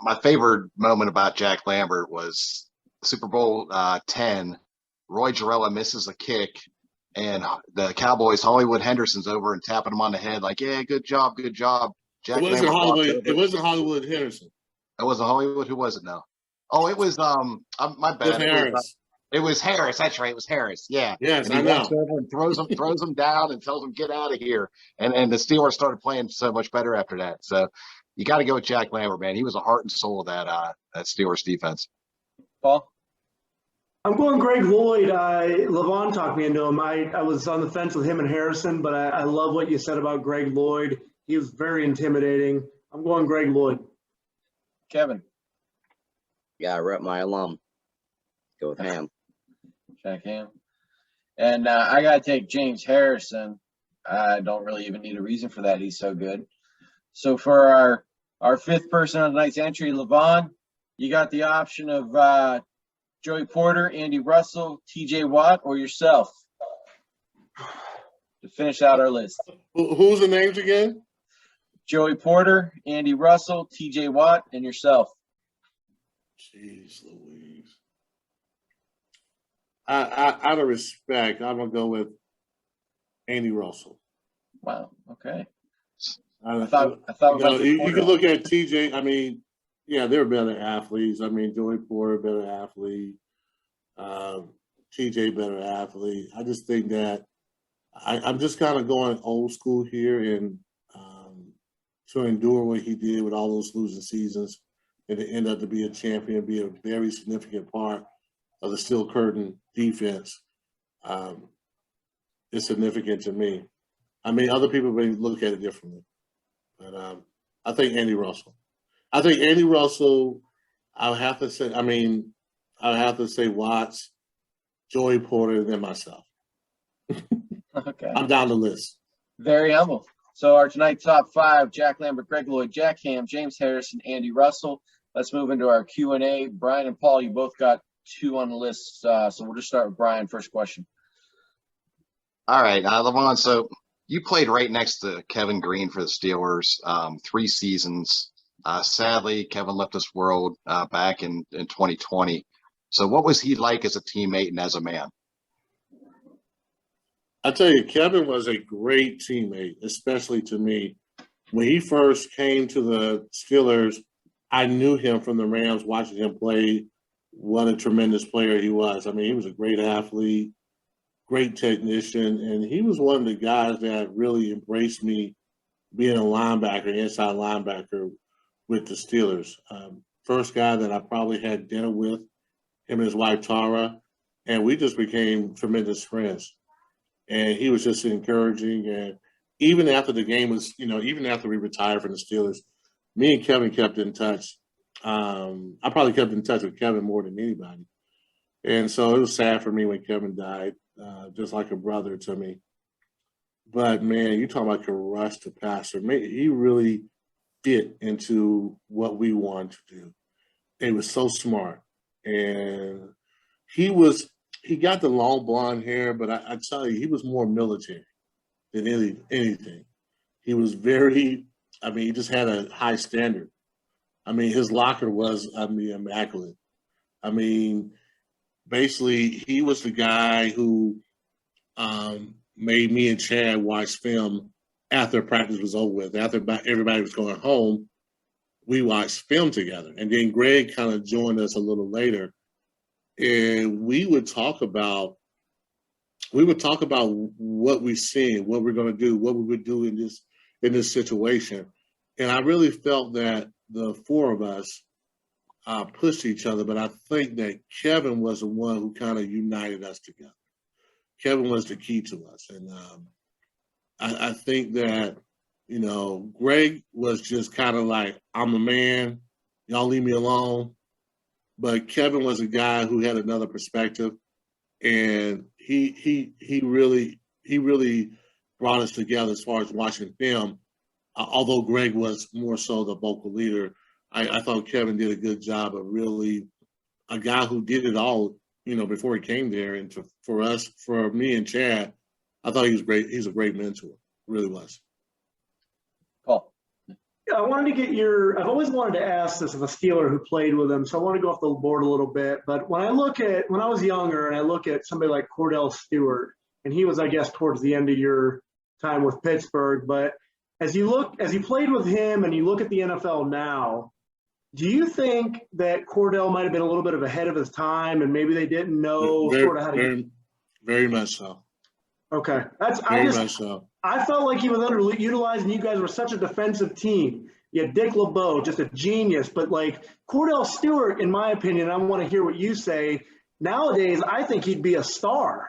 my favorite moment about Jack Lambert was Super Bowl 10. Roy Jarella misses a kick, and the Cowboys, Hollywood Henderson's over and tapping him on the head like, yeah, good job, good job. Jack It wasn't Lambert Hollywood. It wasn't Hollywood Henderson. It wasn't Hollywood. Who was it now? Oh, it was my bad. It was Harris. That's right. It was Harris. Yeah. Yes, and he I know. walks over and throws him down and tells him, get out of here. And the Steelers started playing so much better after that. So you got to go with Jack Lambert, man. He was the heart and soul of that Steelers defense. Paul? I'm going Greg Lloyd. Levon talked me into him. I was on the fence with him and Harrison, but I love what you said about Greg Lloyd. He was very intimidating. I'm going Greg Lloyd. Kevin? Yeah, I rep my alum. Go with Hamm. Jack Hamm. And I got to take James Harrison. I don't really even need a reason for that. He's so good. So for our fifth person on tonight's entry, Levon, you got the option of Joey Porter, Andy Russell, TJ Watt, or yourself to finish out our list. Who's the names again? Joey Porter, Andy Russell, TJ Watt, and yourself. Jeez Louise. Out of respect, I'm going to go with Andy Russell. Wow. Okay. I thought you can look at TJ. I mean, yeah, they're better athletes. I mean, Joey Porter, better athlete. TJ, better athlete. I just think that I'm just kind of going old school here and to endure what he did with all those losing seasons and to end up to be a champion, be a very significant part of the Steel Curtain defense. It's significant to me. I mean, other people may look at it differently, but I think Andy Russell. I'll have to say Watts, Joey Porter, and then myself. Okay. I'm down the list. Very humble. So our tonight's top five: Jack Lambert, Greg Lloyd, Jack Hamm, James Harrison, Andy Russell. Let's move into our Q&A. Brian and Paul, you both got two on the list, so we'll just start with Brian. First question. All right, Levon, so you played right next to Kevin Green for the Steelers 3 seasons. Sadly, Kevin left this world back in 2020. So what was he like as a teammate and as a man? I tell you, Kevin was a great teammate, especially to me. When he first came to the Steelers, I knew him from the Rams, watching him play. What a tremendous player he was. I mean, he was a great athlete, great technician, and he was one of the guys that really embraced me being a linebacker, inside linebacker with the Steelers. First guy that I probably had dinner with him and his wife Tara, and we just became tremendous friends. And he was just encouraging. And even after the game was, even after we retired from the Steelers, me and Kevin kept in touch. I probably kept in touch with Kevin more than anybody. And so it was sad for me when Kevin died, just like a brother to me. But, man, you talking about a rush to passer. He really fit into what we wanted to do. He was so smart. And he got the long blonde hair, but I tell you, he was more military than anything. He was he just had a high standard. His locker was, immaculate. Basically, he was the guy who made me and Chad watch film after practice was over with. After everybody was going home, we watched film together. And then Greg kind of joined us a little later. And we would talk about what we're seeing, what we're going to do, what we would do in this situation. And I really felt that the four of us pushed each other, but I think that Kevin was the one who kind of united us together. Kevin was the key to us. And I think that, Greg was just kind of like, I'm a man, y'all leave me alone. But Kevin was a guy who had another perspective, and he really brought us together as far as watching film. Although Greg was more so the vocal leader, I thought Kevin did a good job of really a guy who did it all, before he came there. And for me and Chad, I thought he was great. He's a great mentor, really was. Paul. Yeah, I wanted to get I've always wanted to ask this of a Steeler who played with him, so I want to go off the board a little bit. But when I was younger and I look at somebody like Cordell Stewart, and he was, I guess, towards the end of your time with Pittsburgh, but as you played with him and you look at the NFL now, do you think that Cordell might have been a little bit of ahead of his time and maybe they didn't know how to very much so. Okay. Much so. I felt like he was underutilized, and you guys were such a defensive team. You had Dick LeBeau, just a genius. But, like, Cordell Stewart, in my opinion, I want to hear what you say, nowadays I think he'd be a star.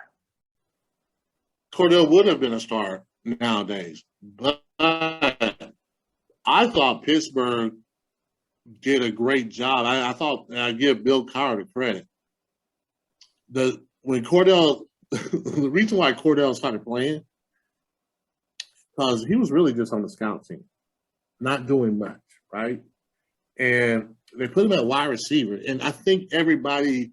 Cordell would have been a star nowadays. But I thought Pittsburgh did a great job. I thought I give Bill Carter credit. When Cordell – the reason why Cordell started playing, because he was really just on the scout team, not doing much, right? And they put him at wide receiver. And I think everybody,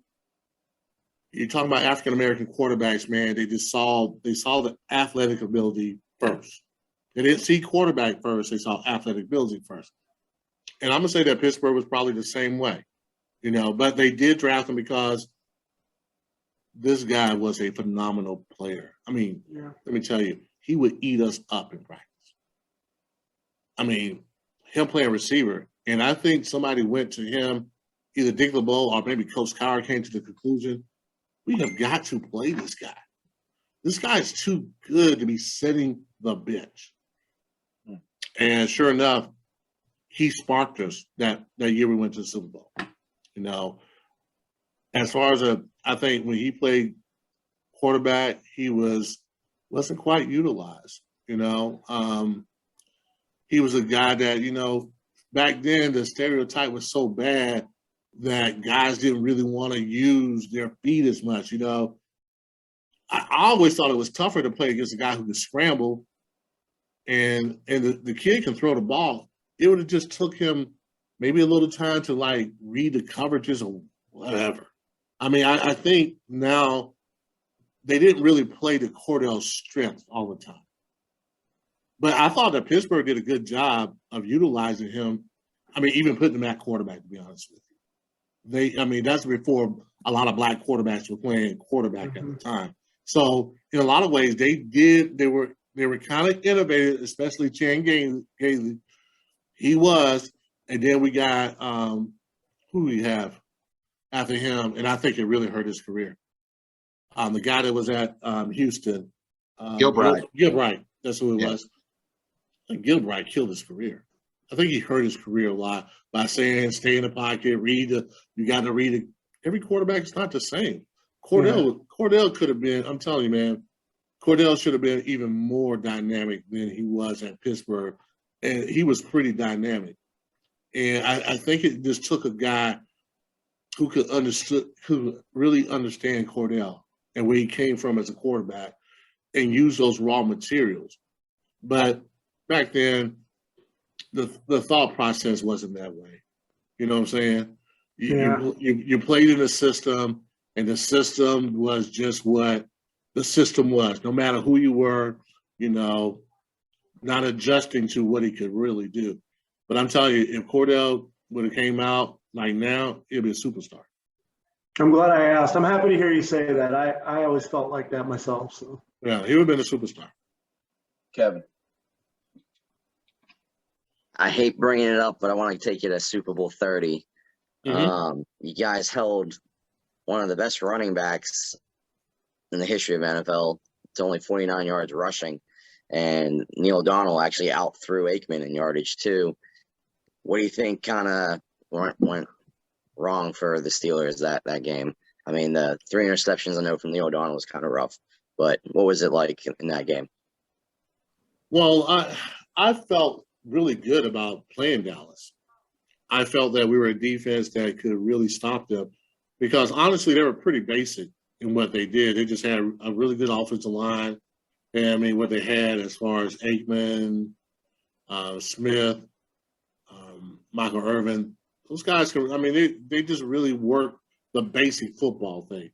you're talking about African-American quarterbacks, man, they saw the athletic ability first. They didn't see quarterback first, they saw athletic ability first. And I'm going to say that Pittsburgh was probably the same way, but they did draft him because this guy was a phenomenal player. Let me tell you, he would eat us up in practice. Him playing receiver. And I think somebody went to him, either Dick LeBeau or maybe Coach Cowher came to the conclusion, we have got to play this guy. This guy is too good to be sitting the bench. And sure enough, he sparked us that year we went to the Super Bowl. As far as I think when he played quarterback, he wasn't quite utilized. He was a guy that, back then the stereotype was so bad that guys didn't really want to use their feet as much. I always thought it was tougher to play against a guy who could scramble and the kid can throw the ball. It would have just took him maybe a little time to read the coverages or whatever. I think now they didn't really play to Cordell's strength all the time. But I thought that Pittsburgh did a good job of utilizing him. Even putting him at quarterback, to be honest with you. That's before a lot of black quarterbacks were playing quarterback at the time. So in a lot of ways, they were kind of innovative, especially Chan Gailey. He was, and then we got who we have after him, and I think it really hurt his career. The guy that was at Houston, Gilbride, that's who it was. I think Gilbride killed his career. I think he hurt his career a lot by saying, stay in the pocket, you got to read every quarterback is not the same. Yeah. Cordell could have been, I'm telling you, man, Cordell should have been even more dynamic than he was at Pittsburgh. And he was pretty dynamic. And I think it just took a guy who could really understand Cordell and where he came from as a quarterback and use those raw materials. But back then, the thought process wasn't that way. You know what I'm saying? You played in a system, and the system was just what the system was. No matter who you were, not adjusting to what he could really do. But I'm telling you, if Cordell would have came out like now, he'd be a superstar. I'm glad I asked. I'm happy to hear you say that. I always felt like that myself. So Yeah, he would have been a superstar. Kevin. I hate bringing it up, but I want to take it as Super Bowl 30. You guys held one of the best running backs in the history of NFL to only 49 yards rushing, and Neil O'Donnell actually outthrew Aikman in yardage too. What do you think kind of went wrong for the Steelers that game? I mean, the 3 interceptions I know from Neil O'Donnell was kind of rough, but what was it like in that game? Well, I felt really good about playing Dallas. I felt that we were a defense that could really stop them because, honestly, they were pretty basic in what they did. They just had a really good offensive line. And, I mean, what they had as far as Aikman, Smith, Michael Irvin, those guys they just really worked the basic football thing.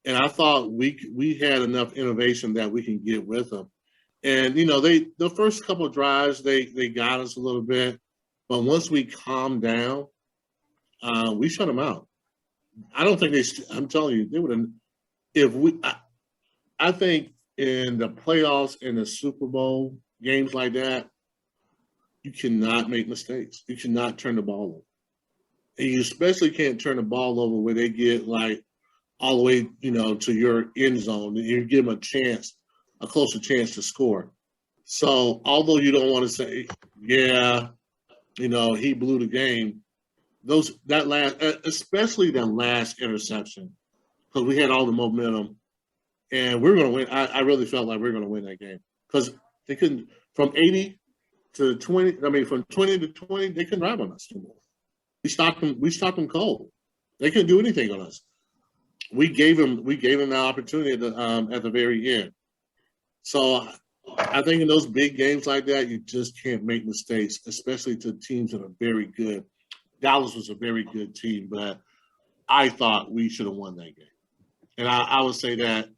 And I thought we had enough innovation that we can get with them. And, the first couple of drives, they got us a little bit. But once we calmed down, we shut them out. I don't think I'm telling you, they would have, I think in the playoffs and the Super Bowl, games like that, you cannot make mistakes. You cannot turn the ball over. And you especially can't turn the ball over where they get like all the way, to your end zone. And you give them a closer chance to score. So although you don't want to say, yeah, he blew the game, especially that last interception, because we had all the momentum and we were going to win. I really felt like we were going to win that game because they couldn't, from 80 to 20, from 20 to 20, they couldn't drive on us anymore. We stopped them cold. They couldn't do anything on us. We gave them the opportunity at the very end. So I think in those big games like that, you just can't make mistakes, especially to teams that are very good. Dallas was a very good team, but I thought we should have won that game. And I would say that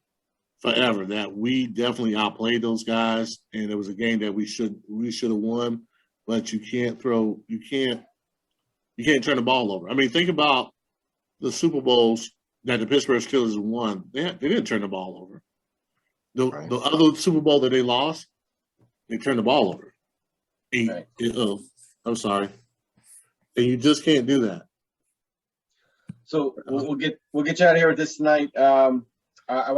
forever, that we definitely outplayed those guys, and it was a game that we should have won, but you can't turn the ball over. I mean, think about the Super Bowls that the Pittsburgh Steelers won. They didn't turn the ball over. The other Super Bowl that they lost, they turned the ball over. I'm sorry. And you just can't do that. So we'll get you out of here with this tonight. I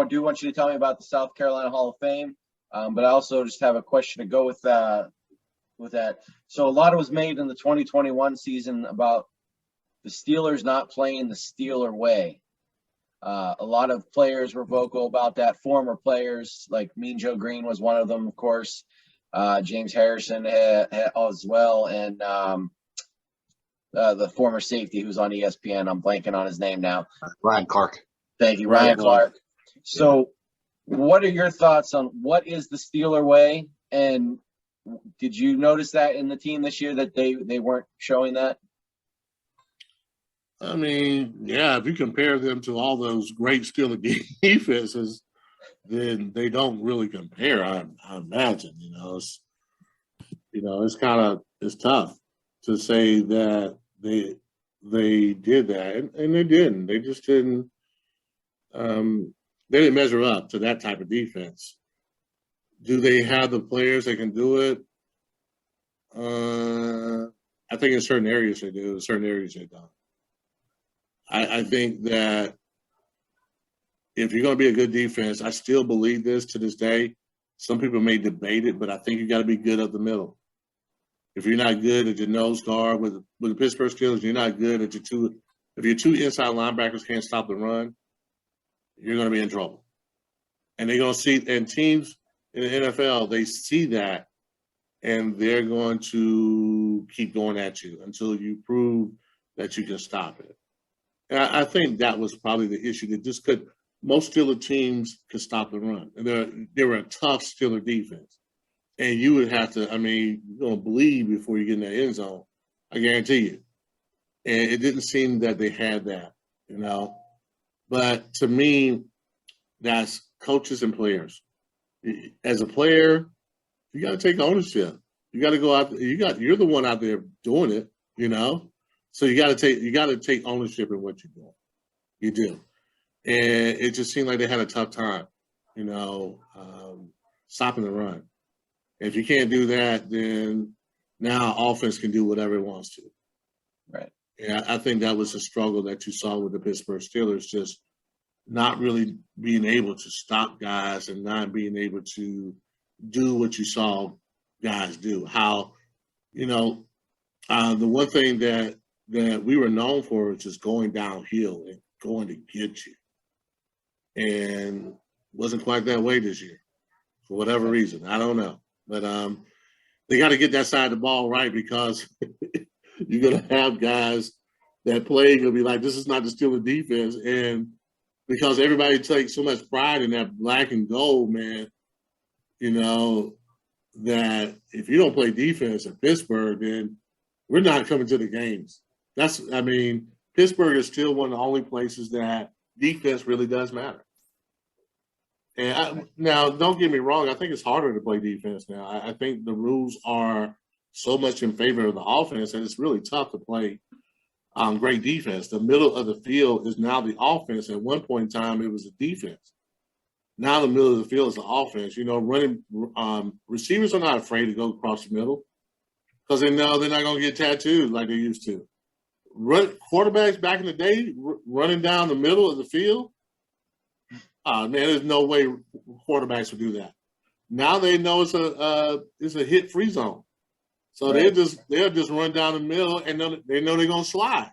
do want you to tell me about the South Carolina Hall of Fame, but I also just have a question to go with that. So a lot was made in the 2021 season about the Steelers not playing the Steeler way. A lot of players were vocal about that. Former players like Mean Joe Green was one of them, of course. James Harrison as well, and the former safety who's on ESPN. I'm blanking on his name now. Ryan Clark. Thank you, Ryan Clark. So, what are your thoughts on what is the Steeler way? And did you notice that in the team this year that they weren't showing that? I mean, yeah, if you compare them to all those great Steeler defenses, then they don't really compare. I imagine, it's tough to say that they did that, and they didn't. They just didn't. They didn't measure up to that type of defense. Do they have the players that can do it? I think in certain areas they do. In certain areas they don't. I think that if you're going to be a good defense, I still believe this to this day. Some people may debate it, but I think you got to be good up the middle. If you're not good at your nose guard with the Pittsburgh Steelers, you're not good at your If your two inside linebackers can't stop the run, you're going to be in trouble. And they're going to see, and teams in the NFL, they see that, and they're going to keep going at you until you prove that you can stop it. And I think that was probably the issue. That just could, most Steelers teams could stop the run. And they were a tough Steelers defense. And you would have to, I mean, you're going to bleed before you get in that end zone. I guarantee you. And it didn't seem that they had that, you know. But to me, that's coaches and players. As a player, you got to take ownership. You got to go out. You're the one out there doing it, you know. So you got to take ownership in what you're doing. You do, and it just seemed like they had a tough time, you know, stopping the run. If you can't do that, then now offense can do whatever it wants to. Right. Yeah, I think that was a struggle that you saw with the Pittsburgh Steelers, just not really being able to stop guys and not being able to do what you saw guys do. How, you know, the one thing that we were known for is just going downhill and going to get you. And wasn't quite that way this year for whatever reason. I don't know. But they got to get that side of the ball right, because you're going to have guys that play going to be like, this is not the Steelers defense. And because everybody takes so much pride in that black and gold, man, you know, that if you don't play defense at Pittsburgh, then we're not coming to the games. Pittsburgh is still one of the only places that defense really does matter. And now, don't get me wrong, I think it's harder to play defense now. I think the rules are so much in favor of the offense that it's really tough to play great defense. The middle of the field is now the offense. At one point in time, it was the defense. Now the middle of the field is the offense. You know, running receivers are not afraid to go across the middle because they know they're not going to get tattooed like they used to. Quarterbacks back in the day running down the middle of the field, man, there's no way quarterbacks would do that. Now they know it's a hit-free zone. So right. they'll just run down the middle, and they know they're going to slide.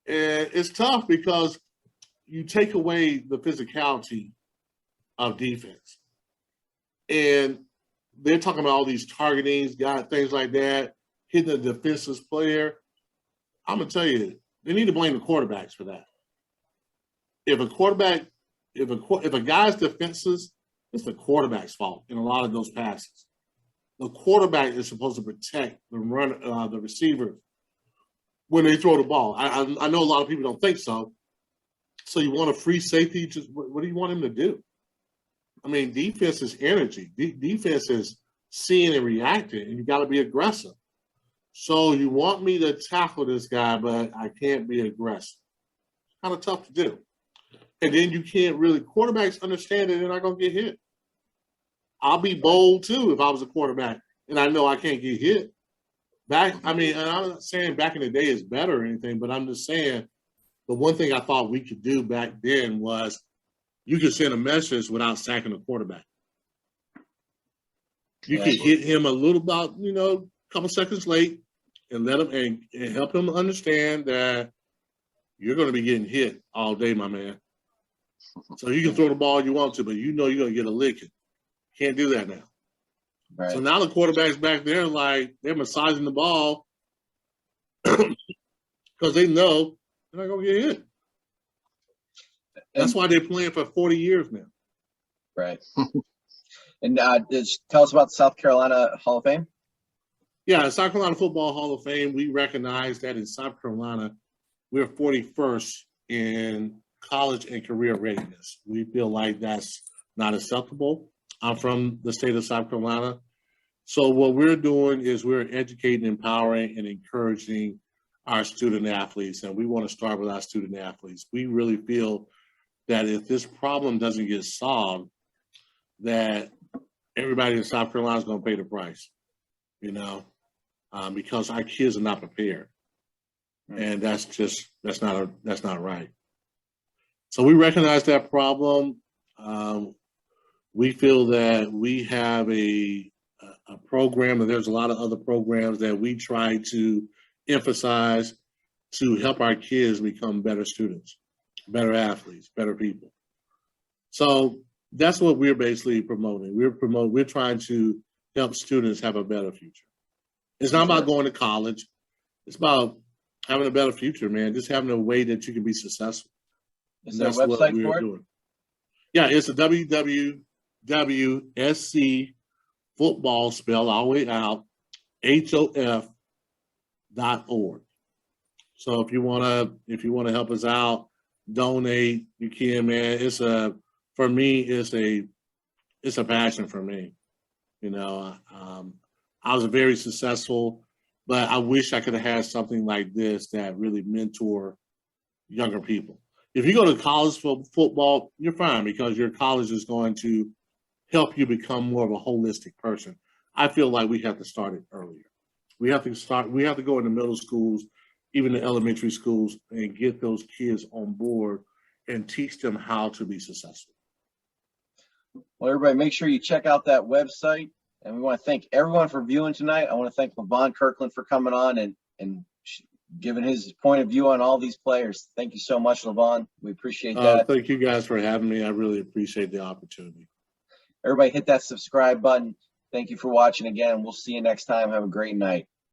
And it's tough because you take away the physicality of defense. And they're talking about all these targetings, things like that, hitting a defenseless player. I'm going to tell you, they need to blame the quarterbacks for that. If a guy's defenses, it's the quarterback's fault in a lot of those passes. The quarterback is supposed to protect the receiver when they throw the ball. I know a lot of people don't think so. So you want a free safety? Just what do you want him to do? I mean, defense is energy. Defense is seeing and reacting, and you got to be aggressive. So you want me to tackle this guy, but I can't be aggressive. It's kind of tough to do. And then you can't really – quarterbacks understand that they're not going to get hit. I'll be bold, too, if I was a quarterback, and I know I can't get hit. And I'm not saying back in the day is better or anything, but I'm just saying the one thing I thought we could do back then was you could send a message without sacking the quarterback. You could hit him a little about, a couple seconds late and let him and help him understand that you're going to be getting hit all day, my man. So you can throw the ball you want to, but you're going to get a licking. Can't do that now. Right. So now the quarterback's back there like they're massaging the ball because they know they're not going to get hit. That's why they're playing for 40 years now. Right. And tell us about the South Carolina Hall of Fame. Yeah, South Carolina Football Hall of Fame, we recognize that in South Carolina, we're 41st in college and career readiness. We feel like that's not acceptable. I'm from the state of South Carolina. So what we're doing is we're educating, empowering, and encouraging our student athletes, and we want to start with our student athletes. We really feel that if this problem doesn't get solved, that everybody in South Carolina is going to pay the price, because our kids are not prepared. And that's not right. So we recognize that problem. We feel that we have a program, and there's a lot of other programs that we try to emphasize to help our kids become better students, better athletes, better people. So that's what we're basically promoting. We're trying to help students have a better future. It's not about going to college. It's about having a better future, man. Just having a way that you can be successful. Is there a That's what website we're for it? doing. Yeah, it's a www.sc football, spell all the way out, HOF.org. So if you wanna help us out, donate, you can, man. For me, it's a passion for me. You know, I was very successful, but I wish I could have had something like this that really mentor younger people. If you go to college for football, you're fine because your college is going to help you become more of a holistic person. I feel like we have to start it earlier. We have to go into middle schools, even the elementary schools, and get those kids on board and teach them how to be successful. Well, everybody, make sure you check out that website. And we want to thank everyone for viewing tonight. I want to thank Levon Kirkland for coming on and giving his point of view on all these players. Thank you so much, Levon. We appreciate that. Thank you guys for having me. I really appreciate the opportunity. Everybody hit that subscribe button. Thank you for watching again. We'll see you next time. Have a great night.